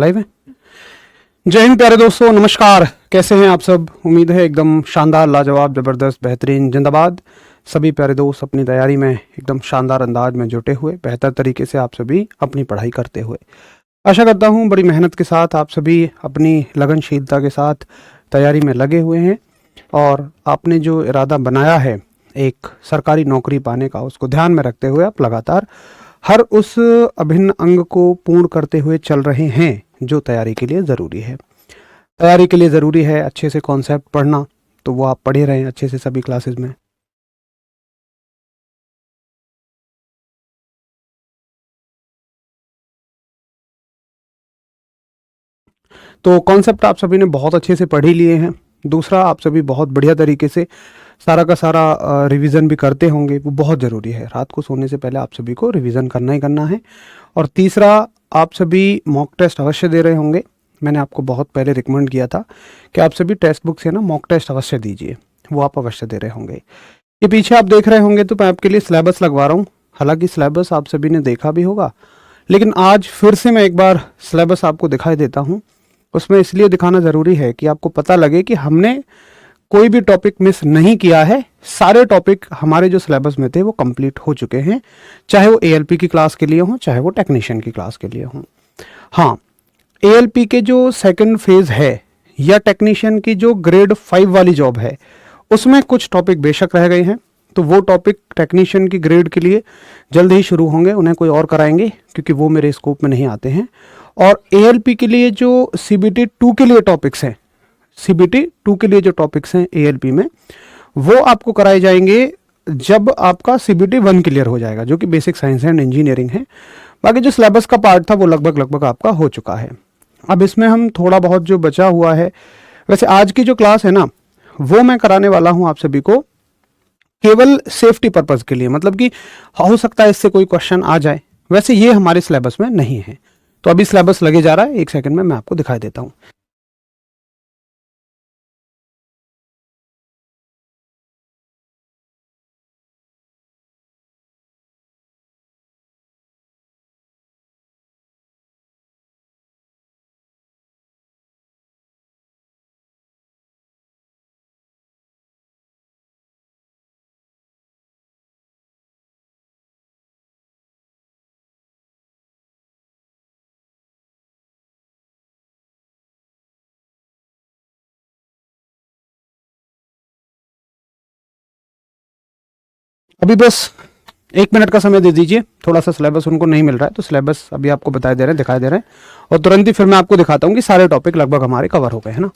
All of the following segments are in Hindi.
लाइव है। जय हिंद प्यारे दोस्तों, नमस्कार। कैसे हैं आप सब? उम्मीद है एकदम शानदार, लाजवाब, ज़बरदस्त, बेहतरीन। जिंदाबाद। सभी प्यारे दोस्त अपनी तैयारी में एकदम शानदार अंदाज में जुटे हुए, बेहतर तरीके से आप सभी अपनी पढ़ाई करते हुए। आशा करता हूँ बड़ी मेहनत के साथ आप सभी अपनी लगनशीलता के साथ तैयारी में लगे हुए हैं और आपने जो इरादा बनाया है एक सरकारी नौकरी पाने का, उसको ध्यान में रखते हुए आप लगातार हर उस अभिन्न अंग को पूर्ण करते हुए चल रहे हैं जो तैयारी के लिए ज़रूरी है। तैयारी के लिए ज़रूरी है अच्छे से कॉन्सेप्ट पढ़ना, तो वो आप पढ़े रहें अच्छे से सभी क्लासेस में। तो कॉन्सेप्ट आप सभी ने बहुत अच्छे से पढ़ ही लिए हैं। दूसरा, आप सभी बहुत बढ़िया तरीके से सारा का सारा रिवीजन भी करते होंगे, वो बहुत ज़रूरी है। रात को सोने से पहले आप सभी को रिवीजन करना ही करना है। और तीसरा, आप सभी मॉक टेस्ट अवश्य दे रहे होंगे। मैंने आपको बहुत पहले रिकमेंड किया था कि आप सभी टेक्स्ट बुक से ना मॉक टेस्ट अवश्य दीजिए, वो आप अवश्य दे रहे होंगे। ये पीछे आप देख रहे होंगे तो मैं आपके लिए सिलेबस लगवा रहा हूँ। हालांकि सिलेबस आप सभी ने देखा भी होगा, लेकिन आज फिर से मैं एक बार सिलेबस आपको दिखाई देता हूँ। उसमें इसलिए दिखाना ज़रूरी है कि आपको पता लगे कि हमने कोई भी टॉपिक मिस नहीं किया है। सारे टॉपिक हमारे जो सिलेबस में थे वो कंप्लीट हो चुके हैं, चाहे वो एएलपी की क्लास के लिए हों, चाहे वो टेक्नीशियन की क्लास के लिए हों। हाँ, एएलपी के जो सेकंड फेज़ है या टेक्नीशियन की जो ग्रेड 5 वाली जॉब है, उसमें कुछ टॉपिक बेशक रह गए हैं, तो वो टॉपिक टेक्नीशियन की ग्रेड के लिए जल्द ही शुरू होंगे। उन्हें कोई और कराएंगे क्योंकि वो मेरे स्कोप में नहीं आते हैं। और एएलपी के लिए जो सीबीटी 2 के लिए टॉपिक्स हैं, सीबीटी 2 के लिए जो टॉपिक्स हैं एएलपी में, वो आपको कराए जाएंगे जब आपका सीबीटी 1 क्लियर हो जाएगा, जो कि बेसिक साइंस एंड इंजीनियरिंग है। बाकी जो सिलेबस का पार्ट था वो लगभग लगभग आपका हो चुका है। अब इसमें हम थोड़ा बहुत जो बचा हुआ है, वैसे आज की जो क्लास है ना, वो मैं कराने वाला हूं आप सभी को केवल सेफ्टी पर्पज़ के लिए। मतलब कि हो सकता है इससे कोई क्वेश्चन आ जाए, वैसे ये हमारे सिलेबस में नहीं है। तो अभी सिलेबस लगे जा रहा है, एक सेकंड में मैं आपको दिखाई देता हूँ। अभी बस 1 मिनट का समय दे दीजिए, थोड़ा सा सिलेबस उनको नहीं मिल रहा है, तो सिलेबस अभी आपको बताए दे रहे हैं, दिखाई दे रहे हैं, और तुरंत ही फिर मैं आपको दिखाता हूँ कि सारे टॉपिक लगभग हमारे कवर हो गए हैं ना।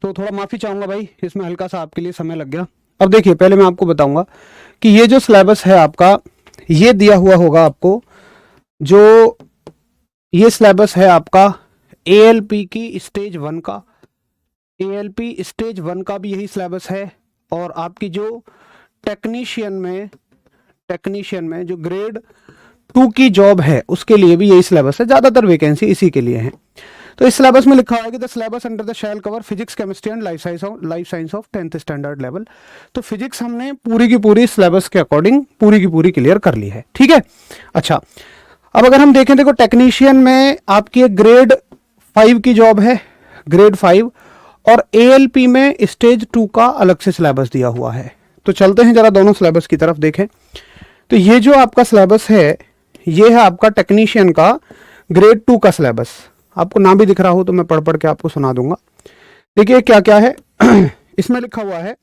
तो थोड़ा माफ़ी चाहूँगा भाई, इसमें हल्का सा आपके लिए समय लग गया। अब देखिए, पहले मैं आपको बताऊंगा कि ये जो सिलेबस है आपका ये दिया हुआ होगा आपको, जो ये सिलेबस है आपका ALP की स्टेज 1 का, ALP स्टेज 1 का भी यही सिलेबस है। और आपकी जो टेक्नीशियन में जो ग्रेड 2 की जॉब है उसके लिए भी यही सिलेबस है, ज़्यादातर वैकेंसी इसी के लिए है। तो इस सिलेबस में लिखा हुआ है कि the syllabus under the shall cover physics, chemistry and life science of 10th standard level. तो फिजिक्स हमने पूरी की पूरी सिलेबस के अकॉर्डिंग पूरी की पूरी क्लियर कर ली है, ठीक है। अच्छा, अब अगर हम देखें, देखो टेक्नीशियन में आपकी एक ग्रेड 5 की जॉब है, ग्रेड 5, और ALP में स्टेज 2 का अलग से सिलेबस दिया हुआ है। तो चलते हैं जरा दोनों सिलेबस की तरफ देखें। तो ये जो आपका सिलेबस है, ये है आपका टेक्नीशियन का ग्रेड 2 का सिलेबस। आपको नाम भी दिख रहा हो तो मैं पढ़ पढ़ के आपको सुना दूंगा। देखिए क्या क्या है इसमें लिखा हुआ है।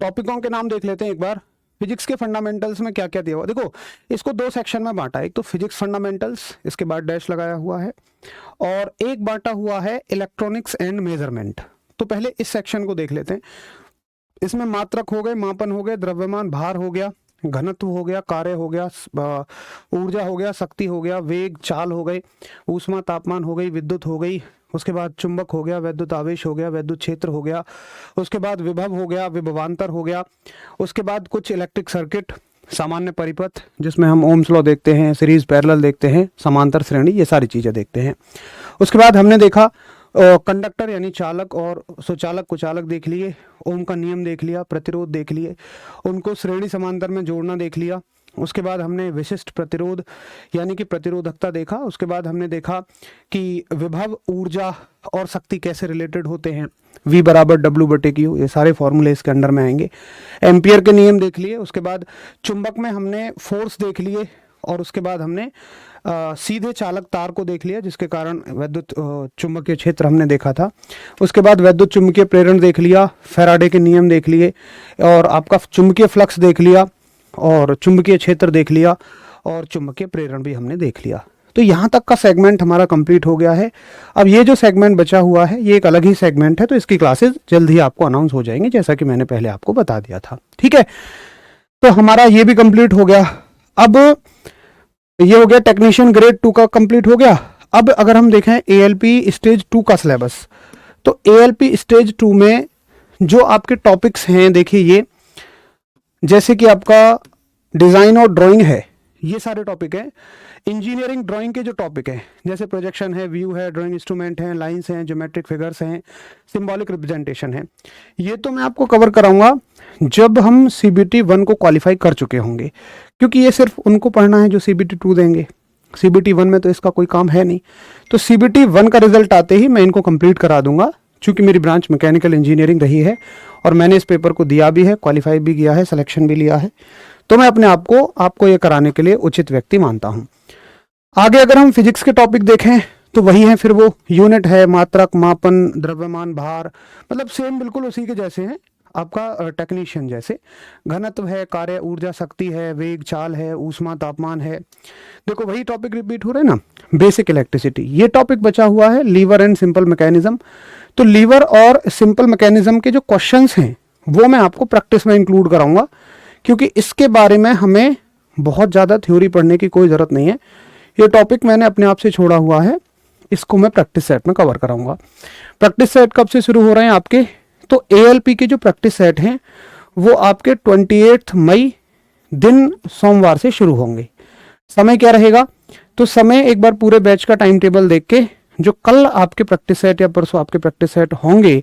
टॉपिकों के नाम देख लेते हैं एक बार। फिजिक्स के फंडामेंटल्स में क्या क्या दिया हुआ, देखो इसको 2 सेक्शन में बांटा है। एक तो फिजिक्स फंडामेंटल्स, इसके बाद डैश लगाया हुआ है, और एक बांटा हुआ है इलेक्ट्रॉनिक्स एंड मेजरमेंट। तो पहले इस सेक्शन को देख लेते हैं। इसमें मात्रक हो गए, मापन हो गए, द्रव्यमान भार हो गया, घनत्व हो गया, कार्य हो गया, ऊर्जा हो गया, शक्ति हो गया, वेग चाल हो गई, ऊष्मा तापमान हो गई, विद्युत हो गई, उसके बाद चुंबक हो गया, वैद्युत आवेश हो गया, वैद्युत क्षेत्र हो गया, उसके बाद विभव हो गया, विभवांतर हो गया, उसके बाद कुछ इलेक्ट्रिक सर्किट, सामान्य परिपथ जिसमें हम ओम्स लॉ देखते हैं, सीरीज पैरेलल देखते हैं, समांतर श्रेणी, ये सारी चीज़ें देखते हैं। उसके बाद हमने देखा कंडक्टर यानी चालक और सुचालक कुचालक देख लिए, ओम का नियम देख लिया, प्रतिरोध देख लिए, उनको श्रेणी समांतर में जोड़ना देख लिया। उसके बाद हमने विशिष्ट प्रतिरोध यानी कि प्रतिरोधकता देखा। उसके बाद हमने देखा कि विभव, ऊर्जा और शक्ति कैसे रिलेटेड होते हैं, V बराबर W/Q, ये सारे फॉर्मूले इसके अंडर में आएंगे। एम्पियर के नियम देख लिए। उसके बाद चुंबक में हमने फोर्स देख लिए, और उसके बाद हमने सीधे चालक तार को देख लिया जिसके कारण वैद्युत चुंबकीय क्षेत्र हमने देखा था। उसके बाद वैद्युत चुंबकीय प्रेरण देख लिया, फैराडे के नियम देख लिए, और आपका चुंबकीय फ्लक्स देख लिया, और चुंबकीय क्षेत्र देख लिया, और चुंबकीय प्रेरण भी हमने देख लिया। तो यहाँ तक का सेगमेंट हमारा कंप्लीट हो गया है। अब ये जो सेगमेंट बचा हुआ है ये एक अलग ही सेगमेंट है, तो इसकी क्लासेस जल्द ही आपको अनाउंस हो जाएंगी, जैसा कि मैंने पहले आपको बता दिया था, ठीक है। तो हमारा ये भी कंप्लीट हो गया। अब ये हो गया टेक्नीशियन ग्रेड 2 का कंप्लीट हो गया। अब अगर हम देखें ALP स्टेज 2 का सिलेबस, तो ALP स्टेज 2 में जो आपके टॉपिक्स हैं, देखिए ये जैसे कि आपका डिज़ाइन और ड्राइंग है, ये सारे टॉपिक हैं। इंजीनियरिंग ड्राइंग के जो टॉपिक हैं जैसे प्रोजेक्शन है, व्यू है, ड्राइंग इंस्ट्रूमेंट हैं, लाइंस हैं, ज्योमेट्रिक फिगर्स हैं, सिंबॉलिक रिप्रेजेंटेशन है, ये तो मैं आपको कवर कराऊंगा जब हम CBT 1 को क्वालिफाई कर चुके होंगे, क्योंकि ये सिर्फ उनको पढ़ना है जो CBT 2 देंगे। CBT 1 में तो इसका कोई काम है नहीं। तो CBT 1 का रिजल्ट आते ही मैं इनको कंप्लीट करा दूंगा, चूँकि मेरी ब्रांच मैकेनिकल इंजीनियरिंग रही है और मैंने इस पेपर को दिया भी है, क्वालिफाई भी किया है, सिलेक्शन भी लिया है, तो मैं अपने आप को आपको ये कराने के लिए उचित व्यक्ति मानता हूँ। आगे अगर हम फिजिक्स के टॉपिक देखें तो वही है, फिर वो यूनिट है, मात्रक, मापन, द्रव्यमान, भार, मतलब सेम बिल्कुल उसी के जैसे हैं आपका टेक्नीशियन जैसे। घनत्व है, कार्य, ऊर्जा, शक्ति है, वेग, चाल है, ऊष्मा, तापमान है। देखो वही टॉपिक रिपीट हो रहे हैं ना, बेसिक इलेक्ट्रिसिटी। ये टॉपिक बचा हुआ है लीवर एंड सिंपल मैकेनिज्म। तो लीवर और सिंपल मैकेनिज्म के जो क्वेश्चंस हैं वो मैं आपको प्रैक्टिस में इंक्लूड कराऊंगा, क्योंकि इसके बारे में हमें बहुत ज़्यादा थ्योरी पढ़ने की कोई ज़रूरत नहीं है। ये टॉपिक मैंने अपने आप से छोड़ा हुआ है, इसको मैं प्रैक्टिस सेट में कवर कराऊंगा। प्रैक्टिस सेट कब से शुरू हो रहे हैं आपके, तो ALP के जो प्रैक्टिस सेट हैं वो आपके 28 मई दिन सोमवार से शुरू होंगे। समय क्या रहेगा, तो समय एक बार पूरे बैच का टाइम टेबल देख के, जो कल आपके प्रैक्टिस सेट या परसों आपके प्रैक्टिस सेट होंगे,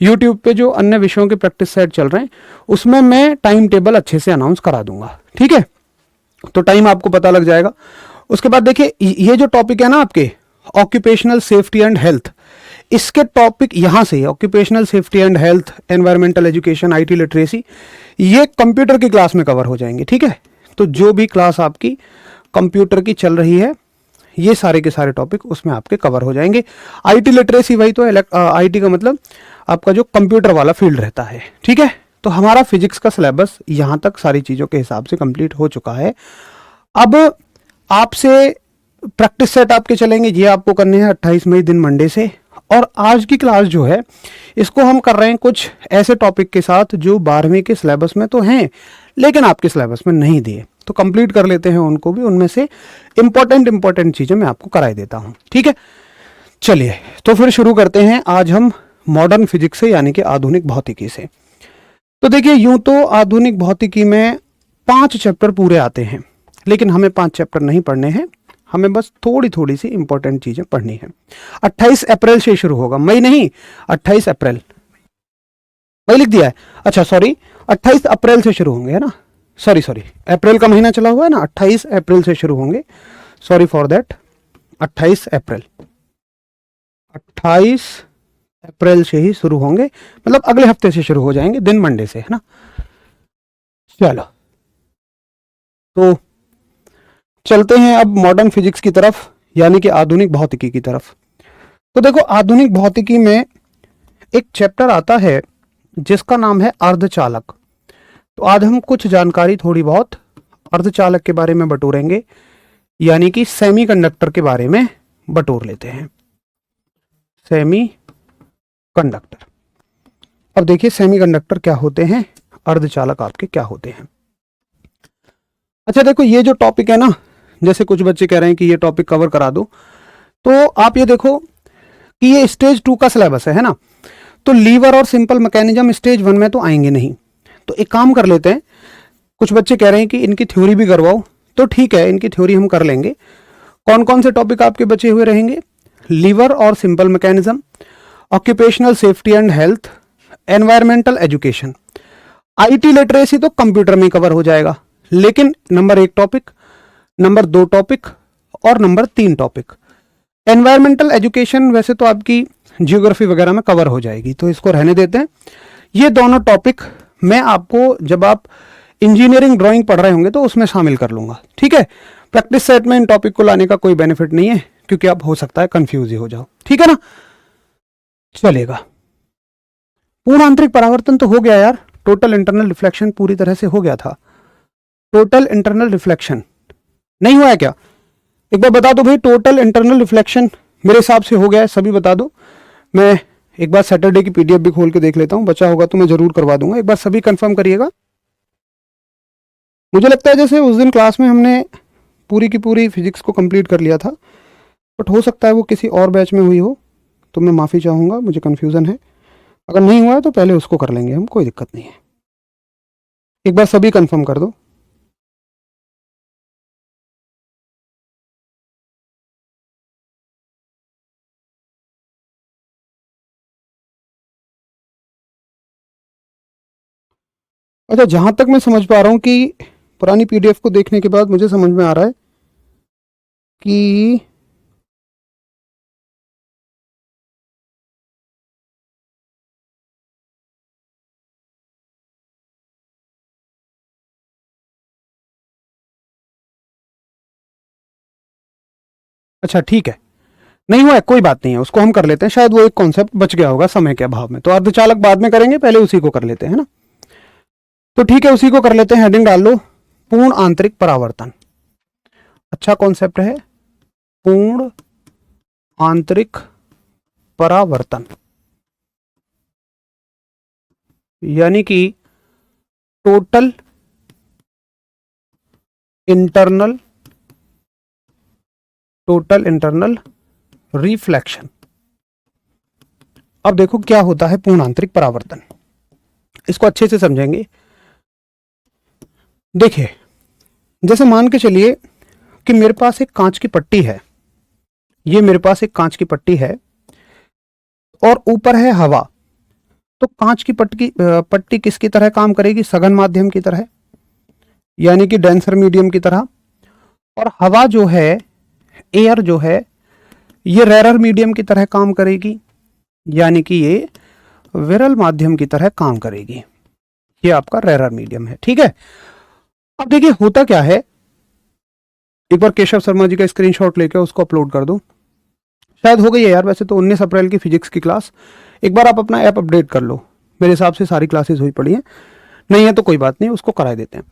यूट्यूब पे जो अन्य विषयों के प्रैक्टिस सेट चल रहे हैं उसमें मैं टाइम टेबल अच्छे से अनाउंस करा दूंगा, ठीक है। तो टाइम आपको पता लग जाएगा। उसके बाद देखिए ये जो टॉपिक है ना आपके ऑक्यूपेशनल सेफ्टी एंड हेल्थ, इसके टॉपिक यहाँ से occupational safety and health, environmental education, IT literacy, ये कंप्यूटर की क्लास में कवर हो जाएंगे, ठीक है। तो जो भी क्लास आपकी कंप्यूटर की चल रही है ये सारे के सारे टॉपिक उसमें आपके कवर हो जाएंगे। IT लिटरेसी वही तो IT का मतलब आपका जो कंप्यूटर वाला फील्ड रहता है, ठीक है। तो हमारा फिजिक्स का सिलेबस यहाँ तक सारी चीज़ों के हिसाब से कंप्लीट हो चुका है। अब आपसे प्रैक्टिस सेट आपके चलेंगे, ये आपको करने हैं 28 मई दिन मंडे से। और आज की क्लास जो है इसको हम कर रहे हैं कुछ ऐसे टॉपिक के साथ जो 12वीं के सिलेबस में तो हैं लेकिन आपके सिलेबस में नहीं दिए, तो कंप्लीट कर लेते हैं उनको भी। उनमें से इंपॉर्टेंट चीजें मैं आपको कराई देता हूं, ठीक है। चलिए तो फिर शुरू करते हैं आज हम मॉडर्न फिजिक्स से, यानी कि आधुनिक भौतिकी से। तो देखिए, यूं तो आधुनिक भौतिकी में 5 चैप्टर पूरे आते हैं, लेकिन हमें 5 चैप्टर नहीं पढ़ने हैं, हमें बस थोड़ी थोड़ी सी इंपॉर्टेंट चीजें पढ़नी है। 28 अप्रैल से शुरू होगा, मई नहीं, 28 अप्रैल, मई लिख दिया है, अच्छा सॉरी, 28 अप्रैल से शुरू होंगे, है ना, सॉरी अप्रैल का महीना चला हुआ है ना, 28 अप्रैल से शुरू होंगे, सॉरी फॉर दैट, 28 अप्रैल, 28 अप्रैल से ही शुरू होंगे, मतलब अगले हफ्ते से शुरू हो जाएंगे, दिन मंडे से, है ना। चलो तो चलते हैं अब मॉडर्न फिजिक्स की तरफ, यानी कि आधुनिक भौतिकी की तरफ। तो देखो, आधुनिक भौतिकी में एक चैप्टर आता है जिसका नाम है अर्धचालक। तो आज हम कुछ जानकारी थोड़ी बहुत अर्धचालक के बारे में बटोरेंगे, यानी कि सेमीकंडक्टर के बारे में बटोर लेते हैं। सेमीकंडक्टर, अब देखिए सेमीकंडक्टर क्या होते हैं, अर्धचालक आपके क्या होते हैं। अच्छा देखो, ये जो टॉपिक है ना, जैसे कुछ बच्चे कह रहे हैं कि ये टॉपिक कवर करा दो, तो आप ये देखो कि ये स्टेज 2 का सिलेबस है ना, तो लीवर और सिंपल मैकेनिज्म स्टेज 1 में तो आएंगे नहीं। तो एक काम कर लेते हैं, कुछ बच्चे कह रहे हैं कि इनकी थ्योरी भी करवाओ, तो ठीक है, इनकी थ्योरी हम कर लेंगे। कौन कौन से टॉपिक आपके बचे हुए रहेंगे, लीवर और simple mechanism, occupational safety and health, environmental education. IT literacy तो कंप्यूटर में कवर हो जाएगा, लेकिन नंबर 1 टॉपिक, नंबर 2 टॉपिक और नंबर 3 टॉपिक। एनवायरमेंटल एजुकेशन वैसे तो आपकी जियोग्राफी वगैरह में कवर हो जाएगी, तो इसको रहने देते हैं। ये दोनों टॉपिक मैं आपको जब आप इंजीनियरिंग ड्राइंग पढ़ रहे होंगे तो उसमें शामिल कर लूंगा, ठीक है। प्रैक्टिस सेट में इन टॉपिक को लाने का कोई बेनिफिट नहीं है, क्योंकि आप हो सकता है कंफ्यूज ही हो जाओ, ठीक है ना। चलेगा, पूर्ण आंतरिक परावर्तन तो हो गया यार, टोटल इंटरनल रिफ्लेक्शन पूरी तरह से हो गया था। टोटल इंटरनल रिफ्लेक्शन नहीं हुआ है क्या, एक बार बता दो भाई। टोटल इंटरनल रिफ्लेक्शन मेरे हिसाब से हो गया है, सभी बता दो। मैं एक बार सैटरडे की पीडीएफ भी खोल के देख लेता हूं, बचा होगा तो मैं जरूर करवा दूंगा, एक बार सभी कंफर्म करिएगा। मुझे लगता है जैसे उस दिन क्लास में हमने पूरी की पूरी फिजिक्स को कंप्लीट कर लिया था, बट हो सकता है वो किसी और बैच में हुई हो, तो मैं माफ़ी चाहूँगा, मुझे कन्फ्यूज़न है। अगर नहीं हुआ है तो पहले उसको कर लेंगे हम, कोई दिक्कत नहीं है। एक बार सभी कंफर्म कर दो। अच्छा, जहाँ तक मैं समझ पा रहा हूँ कि पुरानी पीडीएफ को देखने के बाद मुझे समझ में आ रहा है कि अच्छा ठीक है, नहीं हुआ है कोई बात नहीं है, उसको हम कर लेते हैं। शायद वो एक कॉन्सेप्ट बच गया होगा समय के अभाव में, तो अर्धचालक बाद में करेंगे, पहले उसी को कर लेते हैं ना। तो ठीक है, उसी को कर लेते हैं, हेडिंग डाल लो, पूर्ण आंतरिक परावर्तन। अच्छा कॉन्सेप्ट है, पूर्ण आंतरिक परावर्तन, यानी कि टोटल इंटरनल रिफ्लेक्शन। अब देखो क्या होता है पूर्ण आंतरिक परावर्तन, इसको अच्छे से समझेंगे। देखिए, जैसे मान के चलिए कि मेरे पास एक कांच की पट्टी है, ये मेरे पास एक कांच की पट्टी है और ऊपर है हवा। तो कांच की पट्टी किसकी तरह काम करेगी, सघन माध्यम की तरह, यानी कि डेंसर मीडियम की तरह। और हवा जो है, एयर जो है, ये रेरर मीडियम की तरह काम करेगी, यानी कि ये विरल माध्यम की तरह काम करेगी। ये आपका रेरर मीडियम है, ठीक है। अब देखिए होता क्या है, एक बार केशव शर्मा जी का स्क्रीनशॉट लेकर उसको अपलोड कर दो। शायद हो गई है यार, वैसे तो 19 अप्रैल की फिजिक्स की क्लास, एक बार आप अपना ऐप अपडेट कर लो, मेरे हिसाब से सारी क्लासेस हुई पड़ी हैं, नहीं है तो कोई बात नहीं, उसको करा देते हैं।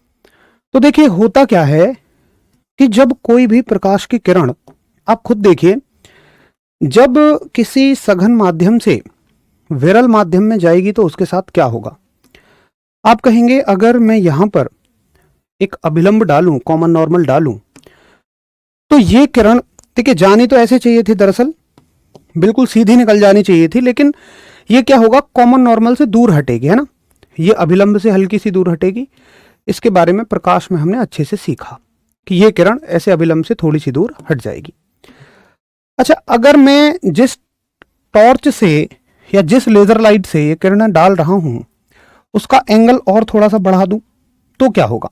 तो देखिए होता क्या है कि जब कोई भी प्रकाश की किरण, आप खुद देखिए, जब किसी सघन माध्यम से विरल माध्यम में जाएगी तो उसके साथ क्या होगा। आप कहेंगे अगर मैं यहां पर एक अभिलंब डालूं, कॉमन नॉर्मल डालूं, तो ये किरण देखिए जानी तो ऐसे चाहिए थी, दरअसल बिल्कुल सीधी निकल जानी चाहिए थी, लेकिन ये क्या होगा, कॉमन नॉर्मल से दूर हटेगी, है ना। ये अभिलंब से हल्की सी दूर हटेगी। इसके बारे में प्रकाश में हमने अच्छे से सीखा कि ये किरण ऐसे अभिलंब से थोड़ी सी दूर हट जाएगी। अच्छा, अगर मैं जिस टॉर्च से या जिस लेजर लाइट से ये किरणें डाल रहा हूं उसका एंगल और थोड़ा सा बढ़ा दूं तो क्या होगा।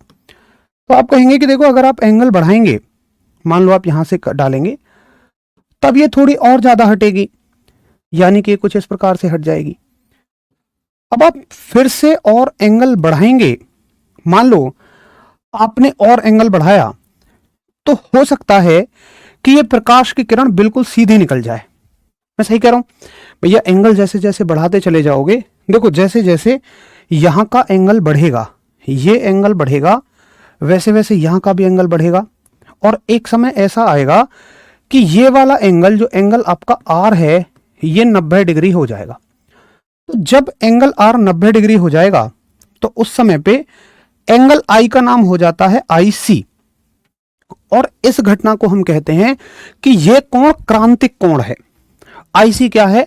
तो आप कहेंगे कि देखो, अगर आप एंगल बढ़ाएंगे, मान लो आप यहां से डालेंगे, तब ये थोड़ी और ज्यादा हटेगी, यानी कि कुछ इस प्रकार से हट जाएगी। अब आप फिर से और एंगल बढ़ाएंगे, मान लो आपने और एंगल बढ़ाया, तो हो सकता है कि ये प्रकाश की किरण बिल्कुल सीधी निकल जाए। मैं सही कह रहा हूं भैया? एंगल जैसे जैसे बढ़ाते चले जाओगे, देखो जैसे जैसे यहां का एंगल बढ़ेगा, ये एंगल बढ़ेगा, वैसे वैसे यहां का भी एंगल बढ़ेगा, और एक समय ऐसा आएगा कि ये वाला एंगल, जो एंगल आपका आर है, ये 90 डिग्री हो जाएगा। तो जब एंगल आर 90 डिग्री हो जाएगा तो उस समय पे एंगल आई का नाम हो जाता है आई सी, और इस घटना को हम कहते हैं कि यह कोण क्रांतिक कोण है। आईसी क्या है?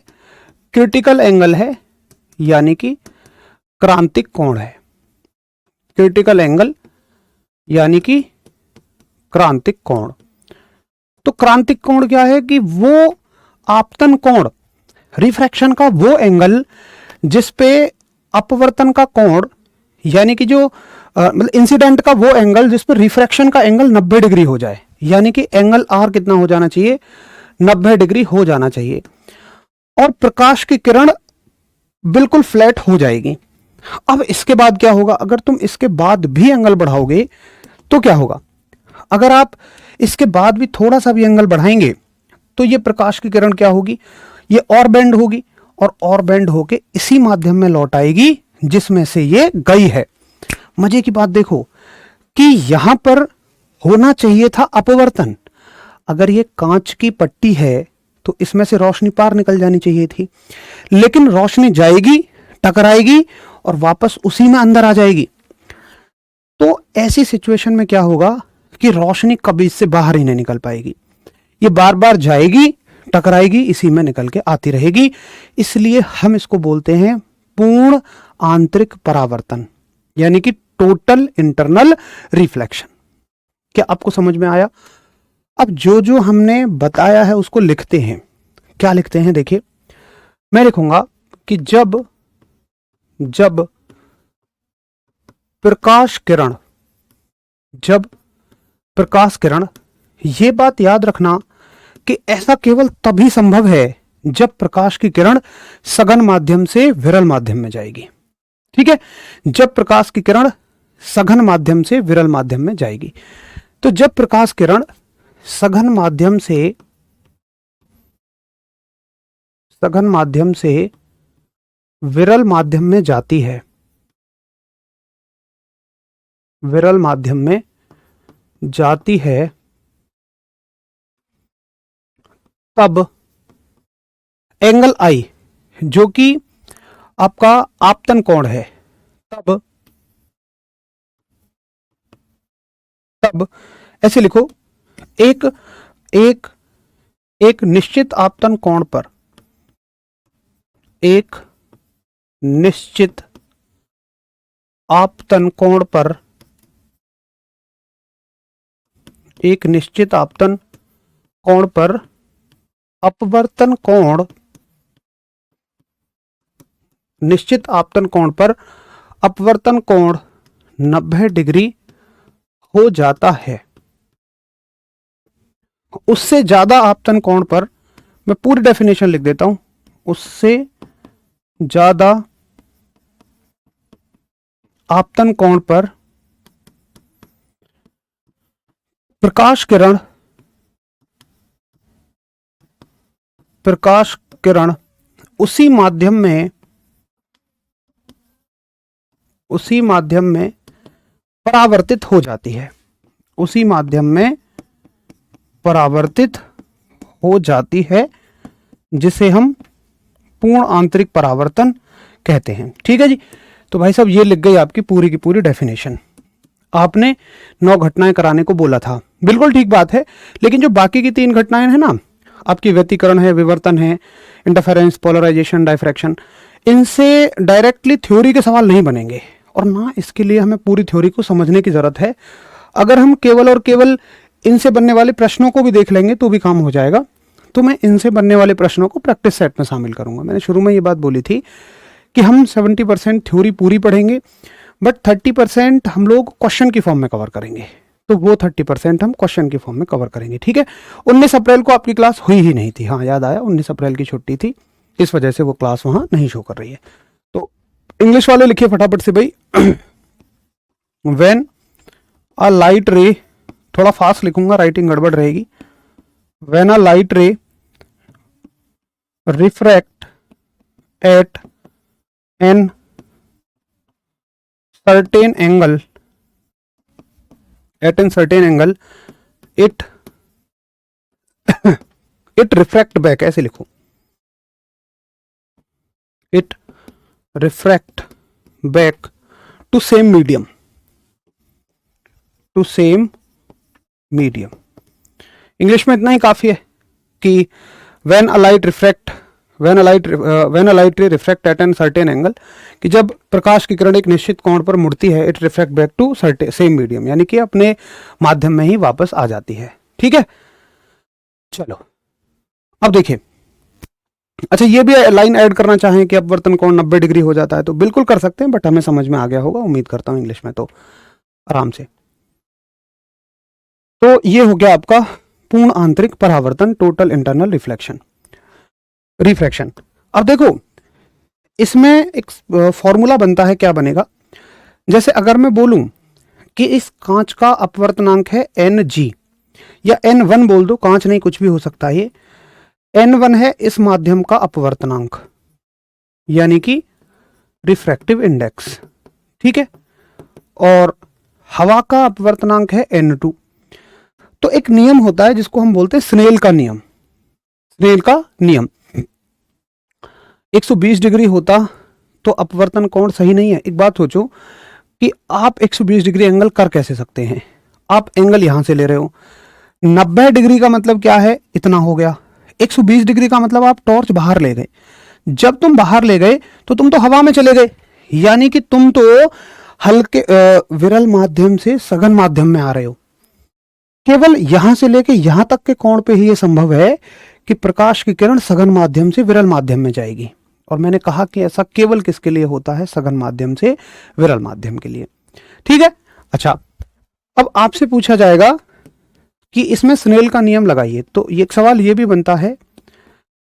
क्रिटिकल एंगल है, यानी कि क्रांतिक कोण है। क्रिटिकल एंगल यानी कि क्रांतिक कोण। तो क्रांतिक कोण क्या है कि वो आपतन कोण, रिफ्रैक्शन का वो एंगल जिस पे अपवर्तन का कोण, यानी कि जो मतलब इंसिडेंट का वो एंगल जिस पर रिफ्रैक्शन का एंगल 90 डिग्री हो जाए, यानी कि एंगल आर कितना हो जाना चाहिए? 90 डिग्री हो जाना चाहिए, और प्रकाश की किरण बिल्कुल फ्लैट हो जाएगी। अब इसके बाद क्या होगा? अगर तुम इसके बाद भी एंगल बढ़ाओगे तो क्या होगा? अगर आप इसके बाद भी थोड़ा सा भी एंगल बढ़ाएंगे तो ये प्रकाश की किरण क्या होगी? ये और बेंड होगी, और बेंड होके इसी माध्यम में लौट आएगी जिसमें से ये गई है। मजे की बात देखो कि यहां पर होना चाहिए था अपवर्तन। अगर ये कांच की पट्टी है तो इसमें से रोशनी पार निकल जानी चाहिए थी, लेकिन रोशनी जाएगी, टकराएगी और वापस उसी में अंदर आ जाएगी। तो ऐसी सिचुएशन में क्या होगा कि रोशनी कभी इससे बाहर ही नहीं निकल पाएगी। ये बार बार जाएगी, टकराएगी, इसी में निकल के आती रहेगी। इसलिए हम इसको बोलते हैं पूर्ण आंतरिक परावर्तन, यानी कि टोटल इंटरनल रिफ्लेक्शन। क्या आपको समझ में आया? अब जो जो हमने बताया है उसको लिखते हैं। क्या लिखते हैं? देखिए, मैं लिखूंगा कि जब प्रकाश किरण, ये बात याद रखना कि ऐसा केवल तभी संभव है जब प्रकाश की किरण सघन माध्यम से विरल माध्यम में जाएगी। ठीक है, जब प्रकाश की किरण सघन माध्यम से विरल माध्यम में जाएगी। तो जब प्रकाश किरण सघन माध्यम से विरल माध्यम में जाती है, विरल माध्यम में जाती है, तब एंगल आई, जो कि आपका आपतन कोण है, तब ऐसे लिखो, एक निश्चित आपतन कोण पर, एक निश्चित आपतन कोण पर, एक निश्चित आपतन कोण पर अपवर्तन कोण, निश्चित आपतन कोण पर अपवर्तन कोण 90 डिग्री हो जाता है। उससे ज्यादा आपतन कोण पर, मैं पूरी डेफिनेशन लिख देता हूं, उससे ज्यादा आपतन कोण पर प्रकाश किरण उसी माध्यम में परावर्तित हो जाती है, उसी माध्यम में परावर्तित हो जाती है, जिसे हम पूर्ण आंतरिक परावर्तन कहते हैं। ठीक है जी। तो भाई साहब, ये लिख गई आपकी पूरी की पूरी डेफिनेशन। आपने 9 घटनाएं कराने को बोला था, बिल्कुल ठीक बात है। लेकिन जो बाकी की 3 घटनाएं हैं ना, आपकी व्यतिकरण है, विवर्तन है, इंटरफेरेंस, पोलराइजेशन, डायफ्रैक्शन, इनसे डायरेक्टली थ्योरी के सवाल नहीं बनेंगे और ना इसके लिए हमें पूरी थ्योरी को समझने की जरूरत है। अगर हम केवल और केवल इनसे बनने वाले प्रश्नों को भी देख लेंगे तो भी काम हो जाएगा। तो मैं इनसे बनने वाले प्रश्नों को प्रैक्टिस सेट में शामिल करूंगा। मैंने शुरू में ये बात बोली थी कि हम 70% थ्योरी पूरी पढ़ेंगे, बट 30% हम लोग क्वेश्चन की फॉर्म में कवर करेंगे। तो वो 30% हम क्वेश्चन की फॉर्म में कवर करेंगे, ठीक है। 19 अप्रैल को आपकी क्लास हुई ही नहीं थी, हाँ याद आया, 19 अप्रैल की छुट्टी थी, इस वजह से वो क्लास वहां नहीं शो कर रही है। तो इंग्लिश वाले लिखिए फटाफट से भाई। व्हेन अ लाइट रे, थोड़ा फास्ट लिखूंगा, राइटिंग गड़बड़ रहेगी। When a light ray refract at an certain angle, at a certain angle, it it refract back, ऐसे लिखो, it refract back to same medium, to same medium। English में इतना ही काफी है कि when a light refract when a light ray refract at an certain angle, कि जब प्रकाश की किरण एक निश्चित कोण पर मुड़ती है, it refract back to same medium, यानी कि अपने माध्यम में ही वापस आ जाती है, ठीक है। चलो अब देखिए, अच्छा ये भी लाइन ऐड करना चाहें कि अपवर्तन कोण 90 डिग्री हो जाता है तो बिल्कुल कर सकते हैं, बट हमें समझ में आ गया होगा, उम्मीद करता हूं इंग्लिश में तो आराम से। तो ये हो गया आपका पूर्ण आंतरिक परावर्तन, टोटल इंटरनल रिफ्रैक्शन। अब देखो इसमें एक फॉर्मूला बनता है, क्या बनेगा, जैसे अगर मैं बोलूं कि इस कांच का अपवर्तनांक है Ng या N1 बोल दो, कांच नहीं कुछ भी हो सकता है, ये N1 है इस माध्यम का अपवर्तनांक, यानी कि रिफ्रैक्टिव इंडेक्स, ठीक है, और हवा का अपवर्तनांक है N2। तो एक नियम होता है जिसको हम बोलते हैं स्नेल का नियम। स्नेल का नियम 120 डिग्री होता तो अपवर्तन कोण सही नहीं है। एक बात सोचो कि आप 120 डिग्री एंगल कर कैसे सकते हैं, आप एंगल यहां से ले रहे हो, 90 डिग्री का मतलब क्या है, इतना हो गया, 120 डिग्री का मतलब आप टॉर्च बाहर ले गए, जब तुम बाहर ले गए तो तुम तो हवा में चले गए, यानी कि तुम तो हल्के विरल माध्यम से सघन माध्यम में आ रहे हो। केवल यहां से लेके यहां तक के कोण पे ही यह संभव है कि प्रकाश की किरण सघन माध्यम से विरल माध्यम में जाएगी, और मैंने कहा कि ऐसा केवल किसके लिए होता है, सघन माध्यम से विरल माध्यम के लिए, ठीक है। अच्छा अब आपसे पूछा जाएगा कि इसमें स्नेल का नियम लगाइए, तो एक सवाल ये भी बनता है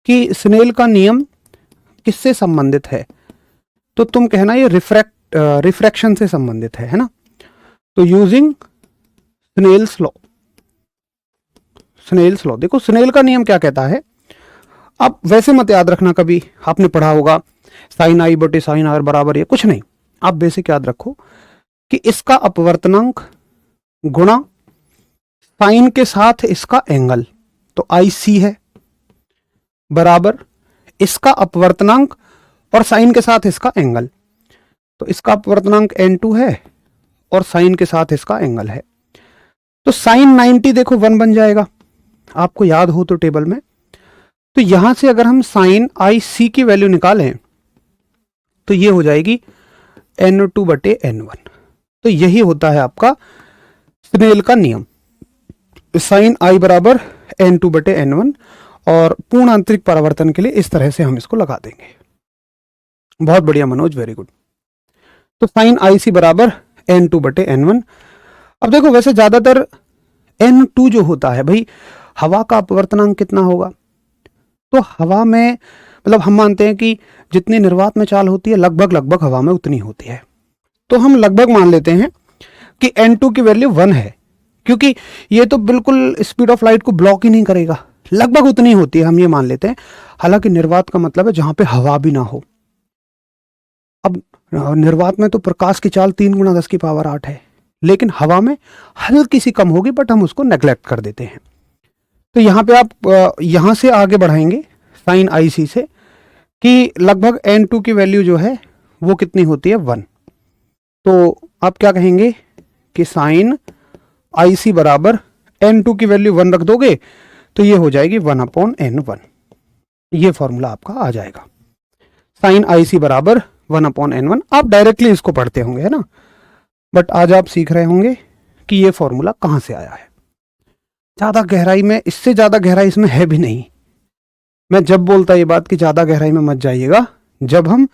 कि स्नेल का नियम किससे संबंधित है, तो तुम कहना ये रिफ्रैक्शन से संबंधित है ना। तो यूजिंग स्नेल्स लॉ, देखो स्नेल का नियम क्या कहता है, अब वैसे मत याद रखना, कभी आपने पढ़ा होगा साइन आई बटे साइन आर बराबर, ये कुछ नहीं, आप बेसिक याद रखो कि इसका अपवर्तनांक गुणा साइन के साथ इसका एंगल, तो आई सी है, बराबर इसका अपवर्तनांक और साइन के साथ इसका एंगल, तो इसका अपवर्तनांक N2 है और साइन के साथ इसका एंगल है। तो साइन 90 देखो 1 बन जाएगा, आपको याद हो तो टेबल में। तो यहां से अगर हम साइन आई सी की वैल्यू निकालें तो ये हो जाएगी N2 बटे N1। तो यही होता है आपका स्नेल का नियम, साइन आई बराबर N2 बटे N1, और पूर्ण आंतरिक परावर्तन के लिए इस तरह से हम इसको लगा देंगे। बहुत बढ़िया मनोज, वेरी गुड। तो साइन आई सी बराबर N2 बटे N1। अब देखो वैसे ज्यादातर N2 जो होता है भाई, हवा का अपवर्तनांक कितना होगा, तो हवा में मतलब हम मानते हैं कि जितनी निर्वात में चाल होती है लगभग हवा में उतनी होती है, तो हम लगभग मान लेते हैं कि N2 की वैल्यू 1 है, क्योंकि ये तो बिल्कुल स्पीड ऑफ लाइट को ब्लॉक ही नहीं करेगा, लगभग उतनी होती है, हम ये मान लेते हैं। हालांकि निर्वात का मतलब है जहां पे हवा भी ना हो। अब निर्वात में तो प्रकाश की चाल 3 × 10⁸ है, लेकिन हवा में हल्की सी कम होगी, बट हम उसको नेग्लेक्ट कर देते हैं। तो यहाँ पे आप यहाँ से आगे बढ़ाएंगे साइन आई सी से कि लगभग N2 की वैल्यू जो है वो कितनी होती है 1। तो आप क्या कहेंगे कि साइन आई सी बराबर N2 की वैल्यू 1 रख दोगे तो ये हो जाएगी 1/N1। ये फॉर्मूला आपका आ जाएगा, साइन आई सी बराबर 1/N1। आप डायरेक्टली इसको पढ़ते होंगे, है ना, बट आज आप सीख रहे होंगे कि ये फॉर्मूला कहां से आया है। ज्यादा गहराई में, इससे ज्यादा गहराई इसमें है भी नहीं। मैं जब बोलता ये बात कि ज्यादा गहराई में मत जाइएगा जब हम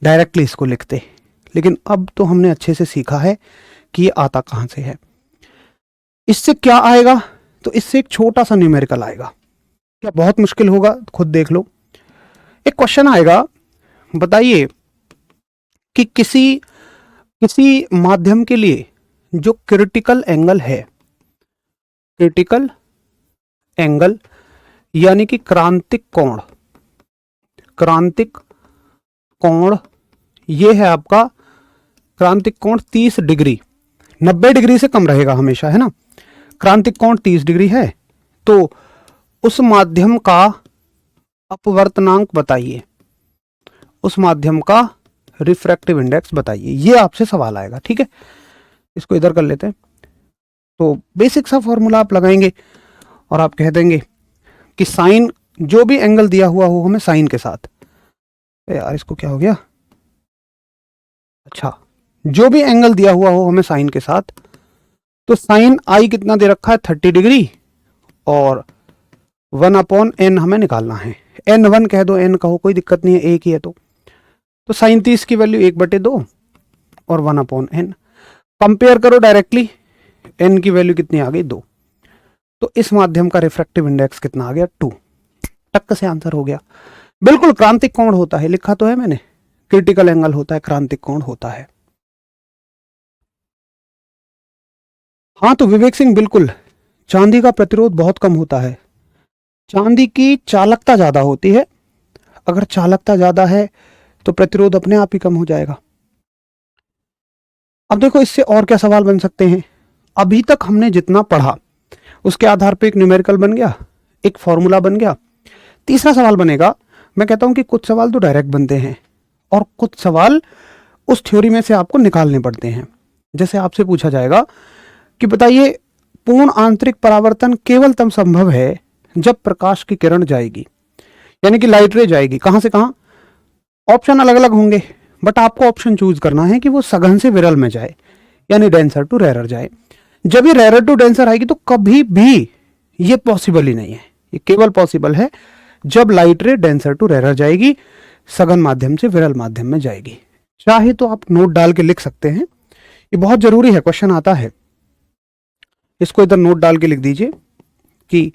डायरेक्टली इसको लिखते, लेकिन अब तो हमने अच्छे से सीखा है कि ये आता कहां से है। इससे क्या आएगा, तो इससे एक छोटा सा न्यूमेरिकल आएगा। क्या बहुत मुश्किल होगा, खुद देख लो। एक क्वेश्चन आएगा, बताइए कि किसी माध्यम के लिए जो क्रिटिकल एंगल है, क्रिटिकल एंगल यानी कि क्रांतिक कोण, क्रांतिक कोण, ये है आपका क्रांतिक कोण 30 डिग्री, 90 डिग्री से कम रहेगा हमेशा, है ना। क्रांतिक कोण 30 डिग्री है, तो उस माध्यम का अपवर्तनांक बताइए, उस माध्यम का रिफ्रैक्टिव इंडेक्स बताइए। ये आपसे सवाल आएगा, ठीक है। इसको इधर कर लेते हैं। तो बेसिक सा फॉर्मूला आप लगाएंगे और आप कह देंगे कि साइन, जो भी एंगल दिया हुआ हो हमें साइन के साथ, यार इसको क्या हो गया, अच्छा, जो भी एंगल दिया हुआ हो हमें साइन के साथ, तो साइन आई कितना दे रखा है 30 डिग्री, और 1/N हमें निकालना है। N1 कह दो, N कहो, कोई दिक्कत नहीं है, एक ही है। तो साइन 30 की वैल्यू 1/2 और 1/N। कंपेयर करो डायरेक्टली, N की वैल्यू कितनी आ गई 2, तो इस माध्यम का रिफ्रैक्टिव इंडेक्स कितना आ गया 2। टक से आंसर हो गया। बिल्कुल क्रांतिक कोण होता है, लिखा तो है मैंने, क्रिटिकल एंगल होता है, क्रांतिक कोण होता है। हाँ तो विवेक सिंह, बिल्कुल चांदी का प्रतिरोध बहुत कम होता है, चांदी की चालकता ज्यादा होती है। अगर चालकता ज्यादा है तो प्रतिरोध अपने आप ही कम हो जाएगा। अब देखो इससे और क्या सवाल बन सकते हैं। अभी तक हमने जितना पढ़ा उसके आधार पे एक न्यूमेरिकल बन गया, एक फॉर्मूला बन गया। तीसरा सवाल बनेगा, मैं कहता हूं कि कुछ सवाल तो डायरेक्ट बनते हैं और कुछ सवाल उस थ्योरी में से आपको निकालने पड़ते हैं। जैसे आपसे पूछा जाएगा कि बताइए पूर्ण आंतरिक परावर्तन केवल तब संभव है जब प्रकाश की किरण जाएगी, यानी कि लाइट रे जाएगी, कहां से कहां। ऑप्शन अलग अलग होंगे, बट आपको ऑप्शन चूज करना है कि वो सघन से विरल में जाए, यानी डेंसर टू रेरर जाए। जब ये रेरर टू डेंसर आएगी तो कभी भी ये पॉसिबल ही नहीं है, ये केवल पॉसिबल है जब लाइट रे डेंसर टू रेरर जाएगी, सघन माध्यम से विरल माध्यम में जाएगी। चाहे तो आप नोट डाल के लिख सकते हैं, ये बहुत जरूरी है, क्वेश्चन आता है। इसको इधर नोट डाल के लिख दीजिए कि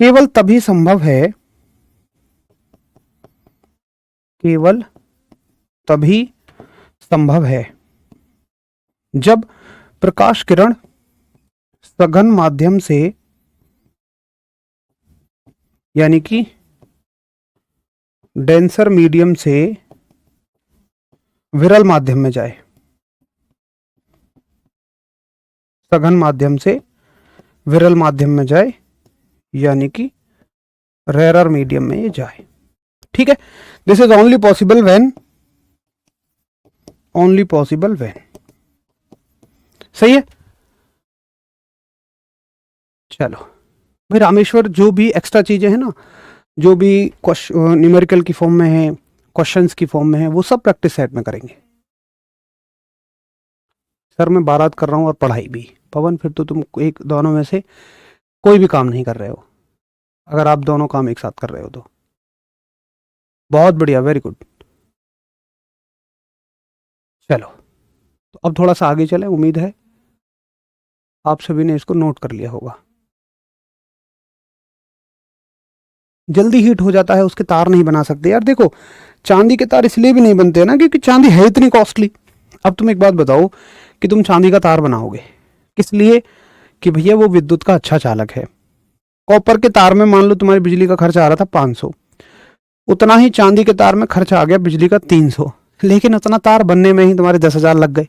केवल तभी संभव है, केवल तभी संभव है जब प्रकाश किरण सघन माध्यम से, यानी कि डेंसर मीडियम से विरल माध्यम में जाए, सघन माध्यम से विरल माध्यम में जाए, यानी कि रेरर मीडियम में ये जाए। ठीक है, this is only possible when, only possible when, सही है। चलो भाई रामेश्वर, जो भी एक्स्ट्रा चीजें हैं ना, जो भी न्यूमेरिकल की फॉर्म में है, क्वेश्चंस की फॉर्म में है, वो सब प्रैक्टिस सेट में करेंगे। सर मैं बारात कर रहा हूं और पढ़ाई भी। पवन फिर तो तुम एक दोनों में से कोई भी काम नहीं कर रहे हो, अगर आप दोनों काम एक साथ कर रहे हो तो बहुत बढ़िया, वेरी गुड। चलो तो अब थोड़ा सा आगे चले, उम्मीद है आप सभी ने इसको नोट कर लिया होगा। जल्दी हीट हो जाता है, उसके तार नहीं बना सकते यार। देखो चांदी के तार इसलिए भी नहीं बनते हैं ना क्योंकि चांदी है इतनी कॉस्टली। अब तुम एक बात बताओ कि तुम चांदी का तार बनाओगे किस लिए, कि भैया वो विद्युत का अच्छा चालक है। कॉपर के तार में मान लो तुम्हारी बिजली का खर्च आ रहा था 500, उतना ही चांदी के तार में खर्च आ गया बिजली का 300, लेकिन उतना तार बनने में ही तुम्हारे 10,000 लग गए।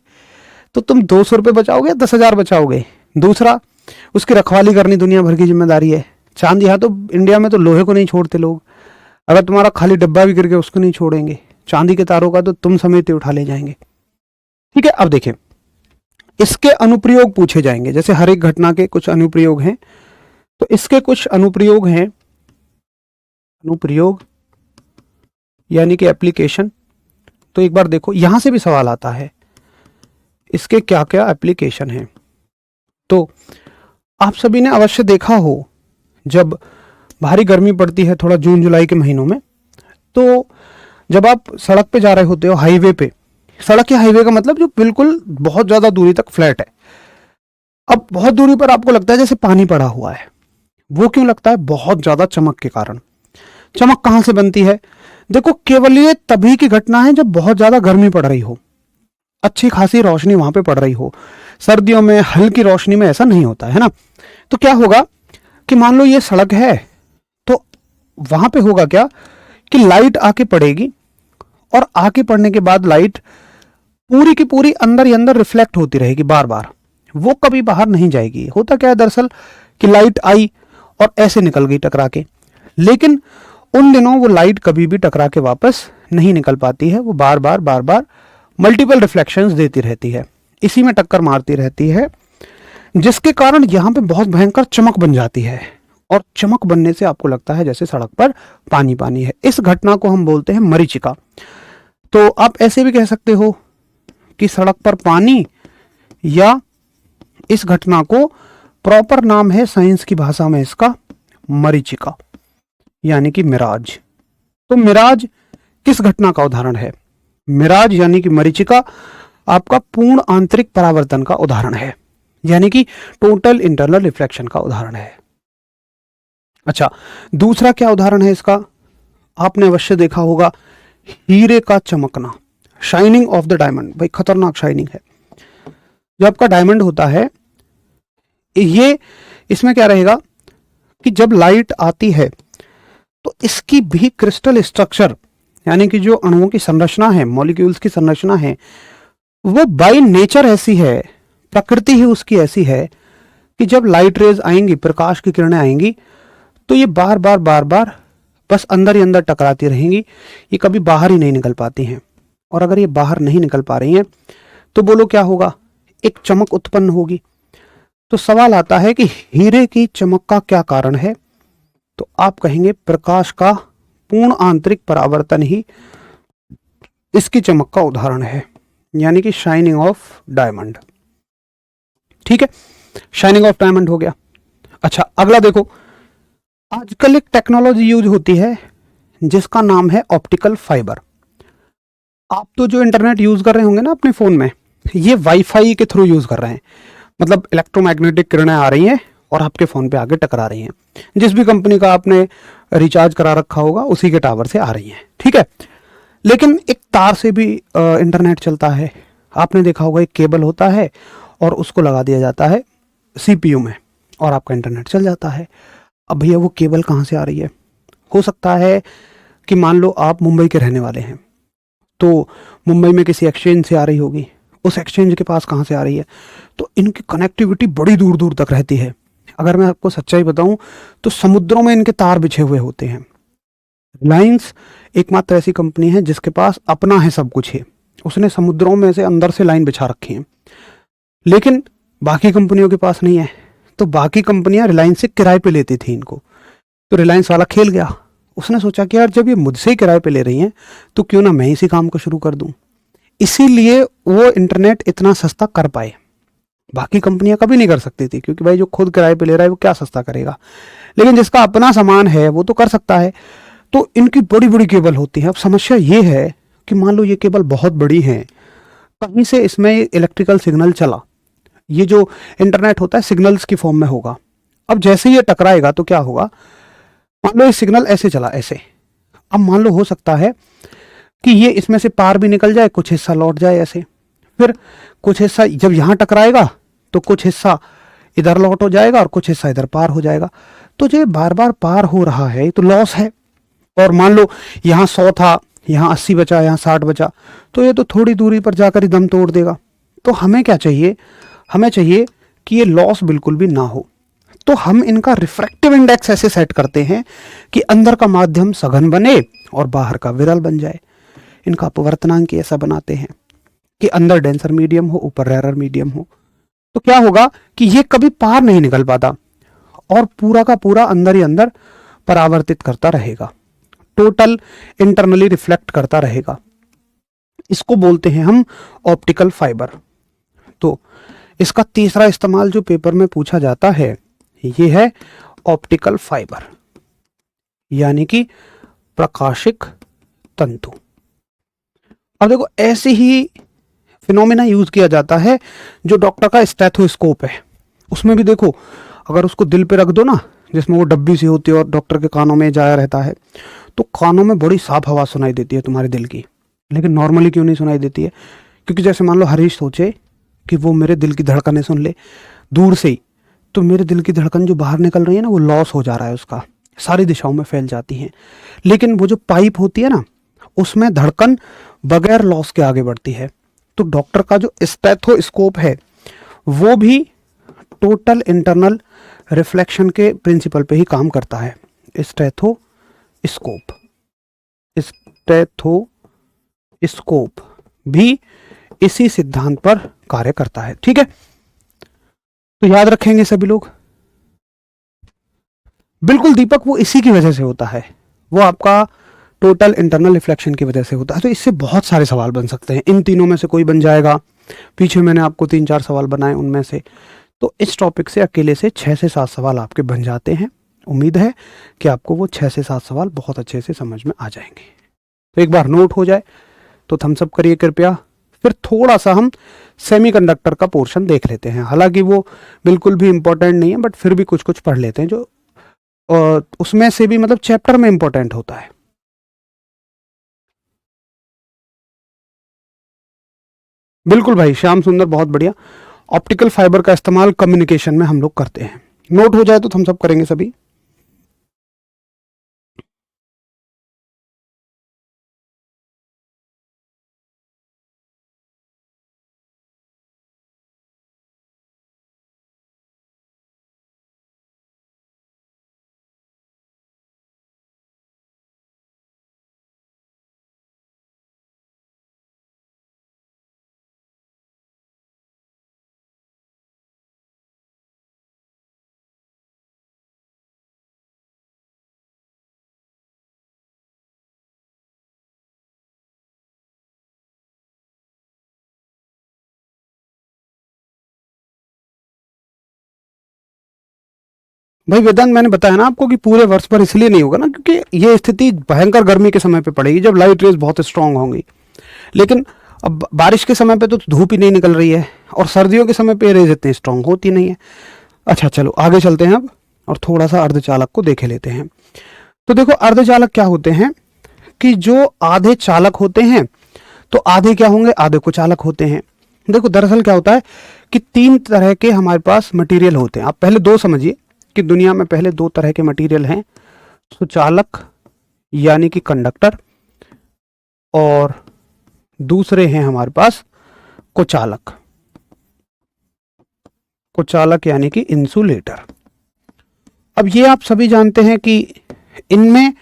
तो तुम 200 रुपये बचाओगे या 10,000 बचाओगे। दूसरा, उसकी रखवाली करनी दुनिया भर की जिम्मेदारी है। चांदी, हाँ तो इंडिया में तो लोहे को नहीं छोड़ते लोग, अगर तुम्हारा खाली डब्बा भी गिर गया उसको नहीं छोड़ेंगे, चांदी के तारों का तो तुम समेत उठा ले जाएंगे। ठीक है, अब देखें इसके अनुप्रयोग पूछे जाएंगे। जैसे हर एक घटना के कुछ अनुप्रयोग हैं, तो इसके कुछ अनुप्रयोग हैं, अनुप्रयोग यानी कि एप्लीकेशन। तो एक बार देखो, यहां से भी सवाल आता है इसके क्या क्या एप्लीकेशन हैं। तो आप सभी ने अवश्य देखा हो, जब भारी गर्मी पड़ती है थोड़ा जून जुलाई के महीनों में, तो जब आप सड़क पे जा रहे होते हो, हाईवे पे, सड़क या हाईवे का मतलब जो बिल्कुल बहुत ज्यादा दूरी तक फ्लैट है, अब बहुत दूरी पर आपको लगता है जैसे पानी पड़ा हुआ है। वो क्यों लगता है? बहुत ज्यादा चमक के कारण। चमक कहां से बनती है? देखो, केवल ये तभी की घटना है जब बहुत ज्यादा गर्मी पड़ रही हो, अच्छी खासी रोशनी वहां पे पड़ रही हो। सर्दियों में हल्की रोशनी में ऐसा नहीं होता है ना। तो क्या होगा कि मान लो ये सड़क है, तो वहां पे होगा क्या कि लाइट आके पड़ेगी, और आके पड़ने के बाद लाइट पूरी की पूरी अंदर ही अंदर रिफ्लेक्ट होती रहेगी बार बार, वो कभी बाहर नहीं जाएगी। होता क्या है दरअसल कि लाइट आई और ऐसे निकल गई टकरा के, लेकिन उन दिनों वो लाइट कभी भी टकरा के वापस नहीं निकल पाती है। वो बार बार मल्टीपल रिफ्लेक्शंस देती रहती है, इसी में टक्कर मारती रहती है, जिसके कारण यहां पे बहुत भयंकर चमक बन जाती है। और चमक बनने से आपको लगता है जैसे सड़क पर पानी पानी है। इस घटना को हम बोलते हैं मरीचिका। तो आप ऐसे भी कह सकते हो कि सड़क पर पानी, या इस घटना को प्रॉपर नाम है साइंस की भाषा में इसका मरीचिका, यानी कि मिराज। तो मिराज किस घटना का उदाहरण है? मिराज यानी कि मरीचिका आपका पूर्ण आंतरिक परावर्तन का उदाहरण है, यानी कि टोटल इंटरनल रिफ्लेक्शन का उदाहरण है। अच्छा, दूसरा क्या उदाहरण है इसका? आपने अवश्य देखा होगा, हीरे का चमकना, शाइनिंग ऑफ द डायमंड। भाई खतरनाक शाइनिंग है। जो आपका डायमंड होता है, ये इसमें क्या रहेगा कि जब लाइट आती है तो इसकी भी क्रिस्टल स्ट्रक्चर, यानी कि जो अणुओं की संरचना है, मॉलिक्यूल्स की संरचना है, वो बाय नेचर ऐसी है, प्रकृति ही उसकी ऐसी है कि जब लाइट रेज आएंगी, प्रकाश की किरणें आएंगी, तो ये बार बार बस अंदर ही अंदर टकराती रहेंगी, ये कभी बाहर ही नहीं निकल पाती हैं। और अगर ये बाहर नहीं निकल पा रही हैं तो बोलो क्या होगा? एक चमक उत्पन्न होगी। तो सवाल आता है कि हीरे की चमक का क्या कारण है? तो आप कहेंगे प्रकाश का पूर्ण आंतरिक परावर्तन ही इसकी चमक का उदाहरण है, यानी कि शाइनिंग ऑफ डायमंड। ठीक है, शाइनिंग ऑफ डायमंड हो गया। अच्छा, अगला देखो, आजकल एक टेक्नोलॉजी यूज होती है जिसका नाम है ऑप्टिकल फाइबर। आप तो जो इंटरनेट यूज कर रहे होंगे ना अपने फोन में, ये वाईफाई के थ्रू यूज कर रहे हैं। मतलब इलेक्ट्रोमैग्नेटिक किरणें आ रही हैं और आपके फोन पे आगे टकरा रही हैं। जिस भी कंपनी का आपने रिचार्ज करा रखा होगा उसी के टावर से आ रही हैं, ठीक है। लेकिन एक तार से भी इंटरनेट चलता है। आपने देखा होगा एक केबल होता है और उसको लगा दिया जाता है सीपीयू में और आपका इंटरनेट चल जाता है। अब भैया वो केबल कहाँ से आ रही है? हो सकता है कि मान लो आप मुंबई के रहने वाले हैं, तो मुंबई में किसी एक्सचेंज से आ रही होगी, उस एक्सचेंज के पास कहाँ से आ रही है? तो इनकी कनेक्टिविटी बड़ी दूर दूर तक रहती है। अगर मैं आपको सच्चाई बताऊं तो समुद्रों में इनके तार बिछे हुए होते हैं। रिलायंस एकमात्र ऐसी कंपनी है जिसके पास अपना है सब कुछ है, उसने समुद्रों में से अंदर से लाइन बिछा रखी है, लेकिन बाकी कंपनियों के पास नहीं है। तो बाकी कंपनियां रिलायंस से किराए पे लेती थी इनको। तो रिलायंस वाला खेल गया, उसने सोचा कि यार जब ये मुझसे ही किराए पे ले रही हैं तो क्यों ना मैं इसी काम को शुरू कर दूं। इसीलिए वो इंटरनेट इतना सस्ता कर पाए, बाकी कंपनियां कभी नहीं कर सकती थी, क्योंकि भाई जो खुद किराए पे ले रहा है वो क्या सस्ता करेगा, लेकिन जिसका अपना सामान है वो तो कर सकता है। तो इनकी बड़ी बड़ी केबल होती है। अब समस्या ये है कि मान लो ये केबल बहुत बड़ी है, कहीं से इसमें इलेक्ट्रिकल सिग्नल चला, ये जो इंटरनेट होता है सिग्नल्स की फॉर्म में होगा। अब जैसे ये टकराएगा तो क्या होगा? मान लो ये सिग्नल ऐसे चला, ऐसे, अब मान लो हो सकता है कि ये इसमें से पार भी निकल जाए, कुछ हिस्सा लौट जाए ऐसे, फिर कुछ हिस्सा जब यहाँ टकराएगा तो कुछ हिस्सा इधर लौट हो जाएगा और कुछ हिस्सा इधर पार हो जाएगा। तो जो बार बार पार हो रहा है तो लॉस है। और मान लो यहाँ 100 था, यहाँ 80 बचा, यहाँ 60 बचा, तो ये तो थोड़ी दूरी पर जाकर ही दम तोड़ देगा। तो हमें क्या चाहिए? हमें चाहिए कि ये लॉस बिल्कुल भी ना हो। तो हम इनका रिफ्रैक्टिव इंडेक्स ऐसे सेट करते हैं कि अंदर का माध्यम सघन बने और बाहर का विरल बन जाए। इनका अपवर्तनांक ऐसा बनाते हैं कि अंदर डेंसर मीडियम हो, ऊपर रेयर मीडियम हो। तो क्या होगा कि ये कभी पार नहीं निकल पाता और पूरा का पूरा अंदर ही अंदर परावर्तित करता रहेगा, टोटल इंटरनली रिफ्लेक्ट करता रहेगा। इसको बोलते हैं हम ऑप्टिकल फाइबर। तो इसका तीसरा इस्तेमाल जो पेपर में पूछा जाता है ये है ऑप्टिकल फाइबर, यानी कि प्रकाशिक तंतु। अब देखो ऐसे ही फिनोमेना यूज किया जाता है जो डॉक्टर का स्टेथोस्कोप है, उसमें भी देखो अगर उसको दिल पे रख दो ना, जिसमें वो डब्बी सी होती है और डॉक्टर के कानों में जाया रहता है, तो कानों में बड़ी साफ आवाज सुनाई देती है तुम्हारे दिल की। लेकिन नॉर्मली क्यों नहीं सुनाई देती है? क्योंकि जैसे मान लो हरीश सोचे कि वो मेरे दिल की धड़कनें सुन ले दूर से ही, तो मेरे दिल की धड़कन जो बाहर निकल रही है ना, वो लॉस हो जा रहा है उसका, सारी दिशाओं में फैल जाती हैं। लेकिन वो जो पाइप होती है ना, उसमें धड़कन बगैर लॉस के आगे बढ़ती है। तो डॉक्टर का जो स्टेथोस्कोप है वो भी टोटल इंटरनल रिफ्लेक्शन के प्रिंसिपल पे ही काम करता है। स्टेथोस्कोप स्टेथोस्कोप भी इसी सिद्धांत पर कार्य करता है। ठीक है, तो याद रखेंगे सभी लोग। बिल्कुल दीपक, वो इसी की वजह से होता है, वो आपका टोटल इंटरनल रिफ्लेक्शन की वजह से होता है। तो इससे बहुत सारे सवाल बन सकते हैं, इन तीनों में से कोई बन जाएगा। पीछे मैंने आपको 3-4 सवाल बनाए उनमें से, तो इस टॉपिक से अकेले से 6 से 7 सवाल आपके बन जाते हैं। उम्मीद है कि आपको वो 6 से 7 सवाल बहुत अच्छे से समझ में आ जाएंगे। तो एक बार नोट हो जाए तो थम्स अप करिए कृपया। फिर थोड़ा सा हम सेमीकंडक्टर का पोर्शन देख लेते हैं, हालांकि वो बिल्कुल भी इंपॉर्टेंट नहीं है, बट फिर भी कुछ कुछ पढ़ लेते हैं जो उसमें से भी मतलब चैप्टर में इंपॉर्टेंट होता है। बिल्कुल भाई, श्याम सुंदर, बहुत बढ़िया। ऑप्टिकल फाइबर का इस्तेमाल कम्युनिकेशन में हम लोग करते हैं। नोट हो जाए तो थम्स अप करेंगे सभी। भाई वेदांत, मैंने बताया ना आपको कि पूरे वर्ष भर इसलिए नहीं होगा ना, क्योंकि ये स्थिति भयंकर गर्मी के समय पे पड़ेगी जब लाइट रेज बहुत स्ट्रांग होंगी। लेकिन अब बारिश के समय पे तो धूप ही नहीं निकल रही है, और सर्दियों के समय पे रेज इतनी स्ट्रांग होती नहीं है। अच्छा चलो आगे चलते हैं अब, और थोड़ा सा अर्धचालक को देखे लेते हैं। तो देखो अर्धचालक क्या होते हैं कि जो आधे चालक होते हैं तो आधे क्या होंगे, आधे कुचालक होते हैं। देखो दरअसल क्या होता है कि 3 तरह के हमारे पास मटेरियल होते हैं। आप पहले 2 समझिए कि दुनिया में पहले 2 तरह के मटेरियल हैं, सुचालक यानी कि कंडक्टर, और दूसरे हैं हमारे पास कुचालक। कुचालक यानी कि इंसुलेटर। अब ये आप सभी जानते हैं कि इनमें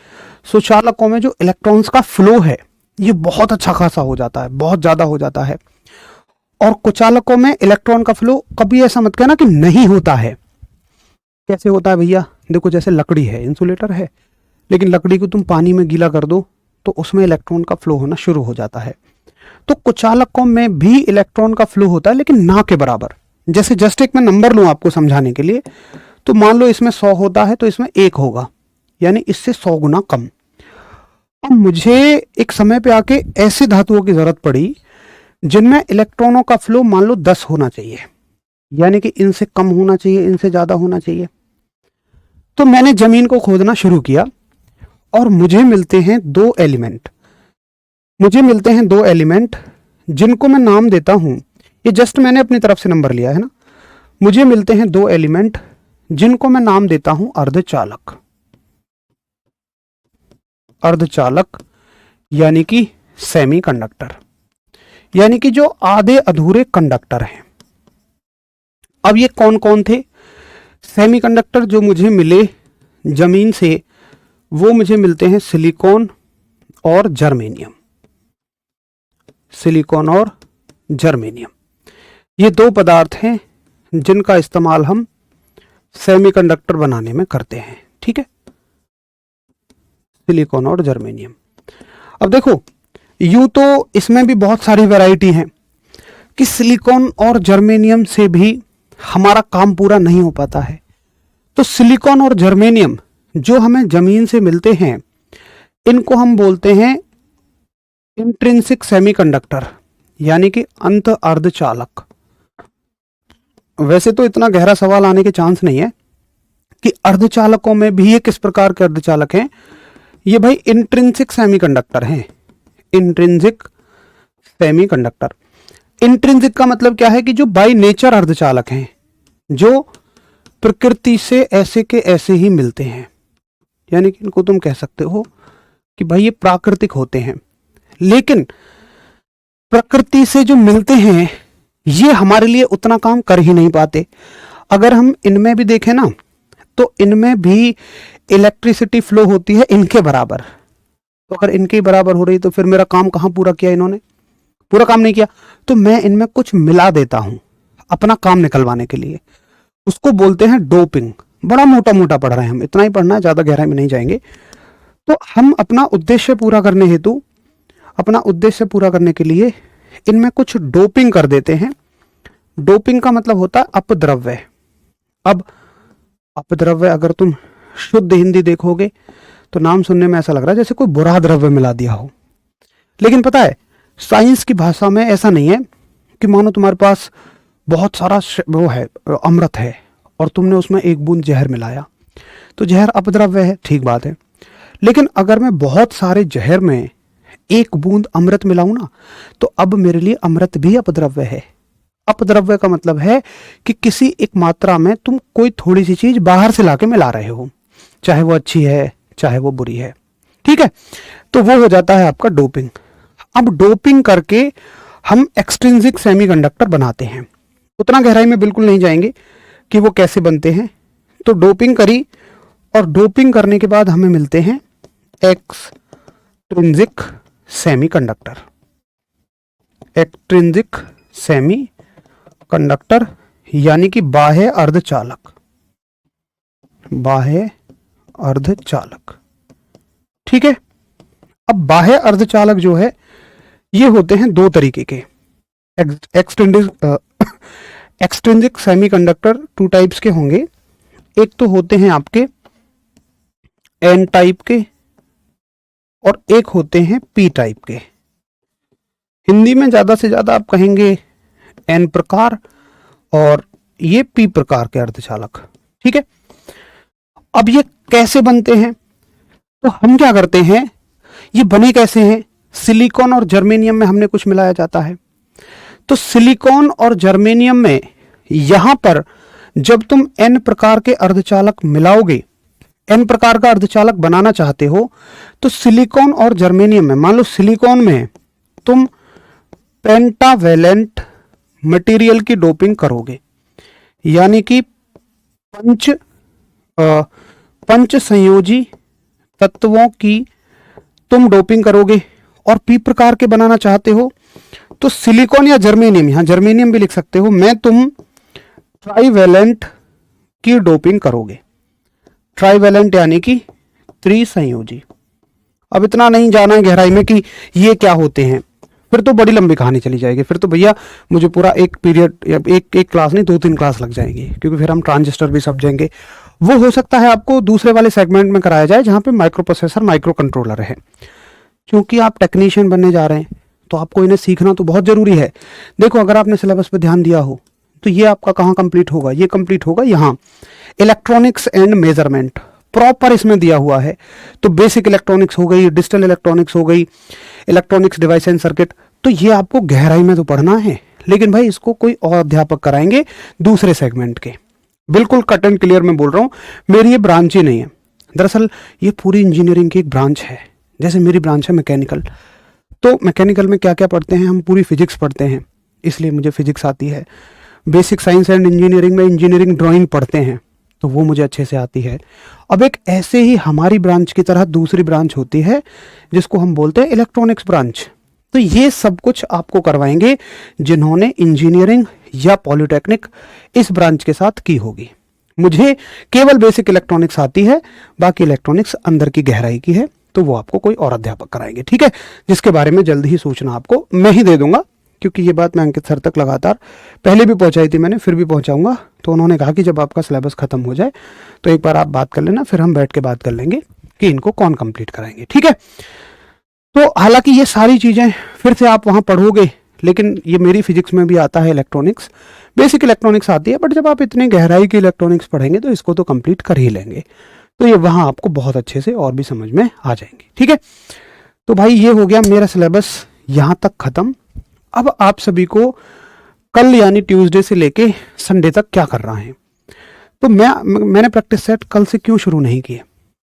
सुचालकों में जो इलेक्ट्रॉन्स का फ्लो है ये बहुत अच्छा खासा हो जाता है, बहुत ज्यादा हो जाता है। और कुचालकों में इलेक्ट्रॉन का फ्लो कभी ऐसा मत कहना कि नहीं होता है। कैसे होता है भैया? देखो जैसे लकड़ी है, इंसुलेटर है, लेकिन लकड़ी को तुम पानी में गीला कर दो तो उसमें इलेक्ट्रॉन का फ्लो होना शुरू हो जाता है। तो कुचालकों में भी इलेक्ट्रॉन का फ्लो होता है, लेकिन ना के बराबर। जैसे जस्ट एक मैं नंबर लूं आपको समझाने के लिए, तो मान लो इसमें 100 होता है तो इसमें 1 होगा, यानी इससे 100 गुना कम। अब मुझे एक समय पे आके ऐसी धातुओं की जरूरत पड़ी जिनमें इलेक्ट्रॉनों का फ्लो मान लो 10 होना चाहिए, यानी कि इनसे कम होना चाहिए, इनसे ज्यादा होना चाहिए। तो मैंने जमीन को खोदना शुरू किया और मुझे मिलते हैं 2 एलिमेंट। मुझे मिलते हैं 2 एलिमेंट जिनको मैं नाम देता हूं, ये जस्ट मैंने अपनी तरफ से नंबर लिया है ना। मुझे मिलते हैं 2 एलिमेंट जिनको मैं नाम देता हूं अर्धचालक। अर्धचालक यानी कि सेमीकंडक्टर, यानी कि जो आधे अधूरे कंडक्टर हैं। अब ये कौन कौन थे सेमीकंडक्टर जो मुझे मिले जमीन से? वो मुझे मिलते हैं सिलिकॉन और जर्मेनियम। सिलिकॉन और जर्मेनियम, ये 2 पदार्थ हैं जिनका इस्तेमाल हम सेमीकंडक्टर बनाने में करते हैं, ठीक है, सिलिकॉन और जर्मेनियम। अब देखो, यूं तो इसमें भी बहुत सारी वैरायटी हैं कि सिलिकॉन और जर्मेनियम से भी हमारा काम पूरा नहीं हो पाता है। तो सिलिकॉन और जर्मेनियम जो हमें जमीन से मिलते हैं, इनको हम बोलते हैं इंट्रिंसिक सेमीकंडक्टर, यानी कि अंत अर्धचालक। वैसे तो इतना गहरा सवाल आने के चांस नहीं है कि अर्धचालकों में भी ये किस प्रकार के अर्धचालक हैं। ये भाई इंट्रिंसिक सेमीकंडक्टर हैं, इंट्रिंसिक सेमीकंडक्टर। इंट्रिंसिक का मतलब क्या है कि जो बाय नेचर अर्धचालक हैं, जो प्रकृति से ऐसे के ऐसे ही मिलते हैं, यानी कि इनको तुम कह सकते हो कि भाई ये प्राकृतिक होते हैं। लेकिन प्रकृति से जो मिलते हैं ये हमारे लिए उतना काम कर ही नहीं पाते। अगर हम इनमें भी देखें ना, तो इनमें भी इलेक्ट्रिसिटी फ्लो होती है इनके बराबर। तो अगर इनके बराबर हो रही तो फिर मेरा काम कहाँ पूरा किया इन्होंने? पूरा काम नहीं किया। तो मैं इनमें कुछ मिला देता हूं अपना काम निकलवाने के लिए, उसको बोलते हैं डोपिंग। बड़ा मोटा मोटा पढ़ रहे हैं हम, इतना ही पढ़ना है, ज्यादा गहराई में नहीं जाएंगे। तो हम अपना उद्देश्य पूरा करने हेतु, अपना उद्देश्य पूरा करने के लिए इनमें कुछ डोपिंग कर देते हैं। डोपिंग का मतलब होता है अपद्रव्य। अब अपद्रव्य अगर तुम शुद्ध हिंदी देखोगे तो नाम सुनने में ऐसा लग रहा है जैसे कोई बुरा द्रव्य मिला दिया हो, लेकिन पता है साइंस की भाषा में ऐसा नहीं है कि मानो तुम्हारे पास बहुत सारा वो है, अमृत है, और तुमने उसमें एक बूंद जहर मिलाया, तो जहर अपद्रव्य है, ठीक बात है। लेकिन अगर मैं बहुत सारे जहर में एक बूंद अमृत मिलाऊं ना, तो अब मेरे लिए अमृत भी अपद्रव्य है। अपद्रव्य का मतलब है कि किसी एक मात्रा में तुम कोई थोड़ी सी चीज बाहर से लाके मिला रहे हो, चाहे वो अच्छी है चाहे वो बुरी है, ठीक है। तो वो हो जाता है आपका डोपिंग। अब डोपिंग करके हम एक्सट्रिंसिक सेमीकंडक्टर बनाते हैं। उतना गहराई में बिल्कुल नहीं जाएंगे कि वो कैसे बनते हैं। तो डोपिंग करी, और डोपिंग करने के बाद हमें मिलते हैं एक्सट्रिंसिक सेमीकंडक्टर। एक्सट्रिंसिक सेमीकंडक्टर यानी कि बाह्य अर्धचालक, बाह्य अर्धचालक, ठीक है। अब बाह्य अर्धचालक जो है ये होते हैं दो तरीके के। एक्सट्रिंसिक सेमीकंडक्टर टू टाइप्स के होंगे। एक तो होते हैं आपके एन टाइप के, और एक होते हैं पी टाइप के। हिंदी में ज्यादा से ज्यादा आप कहेंगे एन प्रकार, और ये पी प्रकार के अर्धचालक, ठीक है। अब ये कैसे बनते हैं? तो हम क्या करते हैं, ये बने कैसे हैं? सिलिकॉन और जर्मेनियम में हमने कुछ मिलाया जाता है। तो सिलिकॉन और जर्मेनियम में यहां पर जब तुम एन प्रकार के अर्धचालक मिलाओगे, एन प्रकार का अर्धचालक बनाना चाहते हो, तो सिलिकॉन और जर्मेनियम में, मान लो सिलिकॉन में तुम पेंटावेलेंट मटेरियल की डोपिंग करोगे, यानी कि पंच संयोजी तत्वों की तुम डोपिंग करोगे, और पी प्रकार के बनाना चाहते हो तो सिलिकॉन या जर्मेनियम, यहां जर्मेनियम भी लिख सकते हो, में तुम ट्राइवेलेंट की डोपिंग करोगे। ट्राइवेलेंट यानी कि त्रिसंयोजी। अब इतना नहीं जाना है गहराई में कि ये क्या होते हैं, फिर तो बड़ी लंबी कहानी चली जाएगी। फिर तो भैया मुझे पूरा एक पीरियड या एक क्लास नहीं, 2-3 क्लास लग जाएगी, क्योंकि फिर हम ट्रांजिस्टर भी समझेंगे। वो हो सकता है आपको दूसरे वाले सेगमेंट में कराया जाए जहां पे माइक्रो प्रोसेसर, माइक्रो कंट्रोलर है। क्योंकि आप टेक्नीशियन बनने जा रहे हैं तो आपको इन्हें सीखना तो बहुत जरूरी है। देखो, अगर आपने सिलेबस पे ध्यान दिया हो तो ये आपका कहाँ कंप्लीट होगा? ये कंप्लीट होगा यहाँ, इलेक्ट्रॉनिक्स एंड मेजरमेंट प्रॉपर इसमें दिया हुआ है। तो बेसिक इलेक्ट्रॉनिक्स हो गई, डिजिटल इलेक्ट्रॉनिक्स हो गई, इलेक्ट्रॉनिक्स डिवाइस एंड सर्किट, तो ये आपको गहराई में तो पढ़ना है। लेकिन भाई इसको कोई और अध्यापक कराएंगे दूसरे सेगमेंट के। बिल्कुल कट एंड क्लियर में बोल रहा हूँ, मेरी ये ब्रांच ही नहीं है। दरअसल ये पूरी इंजीनियरिंग की एक ब्रांच है। जैसे मेरी ब्रांच है मैकेनिकल, तो मैकेनिकल में क्या क्या पढ़ते हैं हम? पूरी फिजिक्स पढ़ते हैं, इसलिए मुझे फिजिक्स आती है। बेसिक साइंस एंड इंजीनियरिंग में इंजीनियरिंग ड्राइंग पढ़ते हैं, तो वो मुझे अच्छे से आती है। अब एक ऐसे ही हमारी ब्रांच की तरह दूसरी ब्रांच होती है जिसको हम बोलते हैं इलेक्ट्रॉनिक्स ब्रांच। तो ये सब कुछ आपको करवाएंगे जिन्होंने इंजीनियरिंग या पॉलिटेक्निक इस ब्रांच के साथ की होगी। मुझे केवल बेसिक इलेक्ट्रॉनिक्स आती है, बाकी इलेक्ट्रॉनिक्स अंदर की गहराई की है, तो वो आपको कोई और अध्यापक कराएंगे, ठीक है, जिसके बारे में जल्द ही सूचना आपको मैं ही दे दूंगा, क्योंकि ये बात मैं अंकित सर तक लगातार पहले भी पहुंचाई थी मैंने, फिर भी पहुंचाऊंगा। तो उन्होंने कहा कि जब आपका सिलेबस खत्म हो जाए तो एक बार आप बात कर लेना, फिर हम बैठ के बात कर लेंगे कि इनको कौन कंप्लीट कराएंगे, ठीक है। तो हालांकि ये सारी चीज़ें फिर से आप वहाँ पढ़ोगे, लेकिन ये मेरी फिजिक्स में भी आता है इलेक्ट्रॉनिक्स, बेसिक इलेक्ट्रॉनिक्स आती है, बट जब आप इतने गहराई की इलेक्ट्रॉनिक्स पढ़ेंगे तो इसको तो कंप्लीट कर ही लेंगे, तो ये वहाँ आपको बहुत अच्छे से और भी समझ में आ जाएंगे, ठीक है। तो भाई ये हो गया मेरा सिलेबस यहाँ तक ख़त्म। अब आप सभी को कल यानी ट्यूसडे से लेके संडे तक क्या कर रहा है, तो मैंने प्रैक्टिस सेट कल से क्यों शुरू नहीं किया,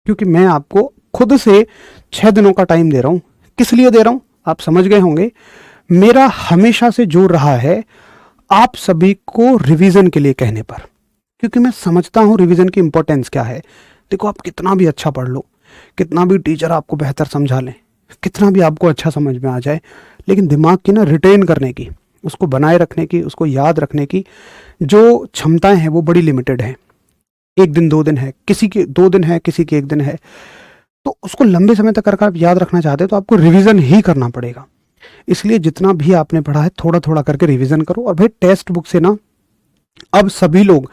क्योंकि मैं आपको खुद से 6 दिनों का टाइम दे रहा हूँ। किस लिए दे रहा हूँ आप समझ गए होंगे। मेरा हमेशा से जोर रहा है आप सभी को रिवीजन के लिए कहने पर, क्योंकि मैं समझता हूँ रिवीजन की इंपॉर्टेंस क्या है। देखो, आप कितना भी अच्छा पढ़ लो, कितना भी टीचर आपको बेहतर समझा लें, कितना भी आपको अच्छा समझ में आ जाए, लेकिन दिमाग की ना रिटेन करने की, उसको बनाए रखने की, उसको याद रखने की जो क्षमताएं हैं वो बड़ी लिमिटेड है। 1 दिन 2 दिन है, किसी के 2 दिन है, किसी के 1 दिन है, तो उसको लंबे समय तक अगर आप याद रखना चाहते हैं तो आपको रिवीजन ही करना पड़ेगा। इसलिए जितना भी आपने पढ़ा है थोड़ा थोड़ा करके रिवीजन करो। और भाई टेक्स्ट बुक से ना अब सभी लोग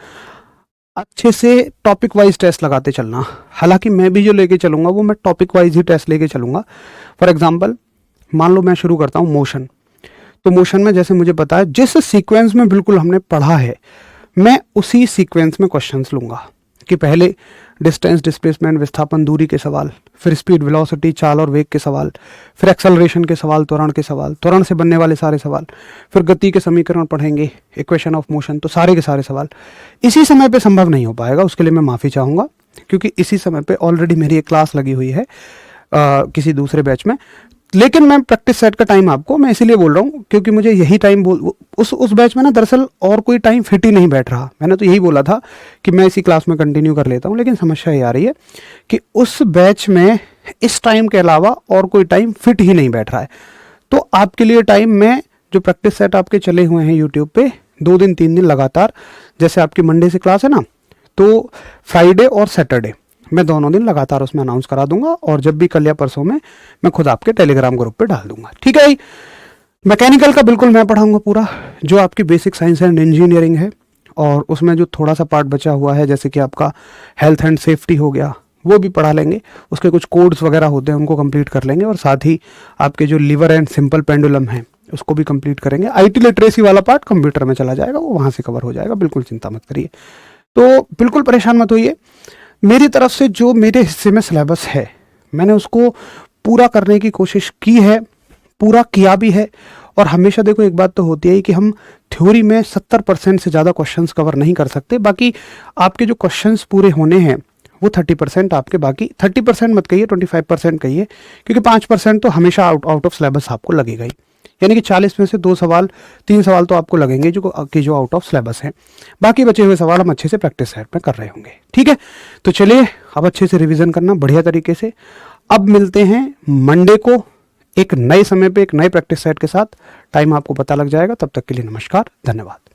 अच्छे से टॉपिक वाइज टेस्ट लगाते चलना। हालांकि मैं भी जो लेके चलूंगा वो मैं टॉपिक वाइज ही टेस्ट लेके चलूंगा। फॉर एग्जांपल, मान लो मैं शुरू करता हूँ मोशन, तो मोशन में जैसे मुझे पता है जिस सीक्वेंस में बिल्कुल हमने पढ़ा है, मैं उसी सीक्वेंस में क्वेश्चंस लूंगा कि पहले डिस्टेंस, डिस्प्लेसमेंट, विस्थापन, दूरी के सवाल, फिर स्पीड, वेलोसिटी, चाल और वेग के सवाल, फिर एक्सेलरेशन के सवाल, त्वरण के सवाल, त्वरण से बनने वाले सारे सवाल, फिर गति के समीकरण पढ़ेंगे, इक्वेशन ऑफ मोशन, तो सारे के सारे सवाल। इसी समय पे संभव नहीं हो पाएगा, उसके लिए मैं माफ़ी चाहूँगा, क्योंकि इसी समय पे ऑलरेडी मेरी एक क्लास लगी हुई है किसी दूसरे बैच में। लेकिन मैं प्रैक्टिस सेट का टाइम आपको मैं इसीलिए बोल रहा हूँ क्योंकि मुझे यही टाइम उस बैच में ना दरअसल और कोई टाइम फिट ही नहीं बैठ रहा। मैंने तो यही बोला था कि मैं इसी क्लास में कंटिन्यू कर लेता हूँ, लेकिन समस्या ये आ रही है कि उस बैच में इस टाइम के अलावा और कोई टाइम फिट ही नहीं बैठ रहा है। तो आपके लिए टाइम मैं जो प्रैक्टिस सेट आपके चले हुए हैं यूट्यूब पे 2 दिन 3 दिन लगातार, जैसे आपकी मंडे से क्लास है ना, तो फ्राइडे और सैटरडे मैं दोनों दिन लगातार उसमें अनाउंस करा दूंगा, और जब भी कल या परसों में मैं खुद आपके टेलीग्राम ग्रुप पे डाल दूंगा, ठीक है। मैकेनिकल का बिल्कुल मैं पढ़ाऊंगा पूरा, जो आपकी बेसिक साइंस एंड इंजीनियरिंग है, और उसमें जो थोड़ा सा पार्ट बचा हुआ है जैसे कि आपका हेल्थ एंड सेफ्टी हो गया, वो भी पढ़ा लेंगे। उसके कुछ कोड्स वगैरह होते हैं उनको कंप्लीट कर लेंगे, और साथ ही आपके जो लीवर एंड सिंपल पेंडुलम है उसको भी कंप्लीट करेंगे। IT लिटरेसी वाला पार्ट कंप्यूटर में चला जाएगा, वो वहाँ से कवर हो जाएगा, बिल्कुल चिंता मत करिए। तो बिल्कुल परेशान मत होइए। मेरी तरफ से जो मेरे हिस्से में सिलेबस है मैंने उसको पूरा करने की कोशिश की है, पूरा किया भी है। और हमेशा देखो एक बात तो होती है कि हम थ्योरी में 70% से ज़्यादा क्वेश्चंस कवर नहीं कर सकते, बाकी आपके जो क्वेश्चंस पूरे होने हैं वो 30% आपके, बाकी 30% मत कहिए, 25% कहिए, क्योंकि 5% तो हमेशा आउट ऑफ सिलेबस आपको लगेगा ही। यानी कि 40 में से 2 सवाल 3 सवाल तो आपको लगेंगे जो आउट ऑफ सिलेबस हैं। बाकी बचे हुए सवाल हम अच्छे से प्रैक्टिस सेट में कर रहे होंगे, ठीक है। तो चलिए अब अच्छे से रिवीजन करना बढ़िया तरीके से। अब मिलते हैं मंडे को एक नए समय पे एक नए प्रैक्टिस सेट के साथ। टाइम आपको पता लग जाएगा। तब तक के लिए नमस्कार, धन्यवाद।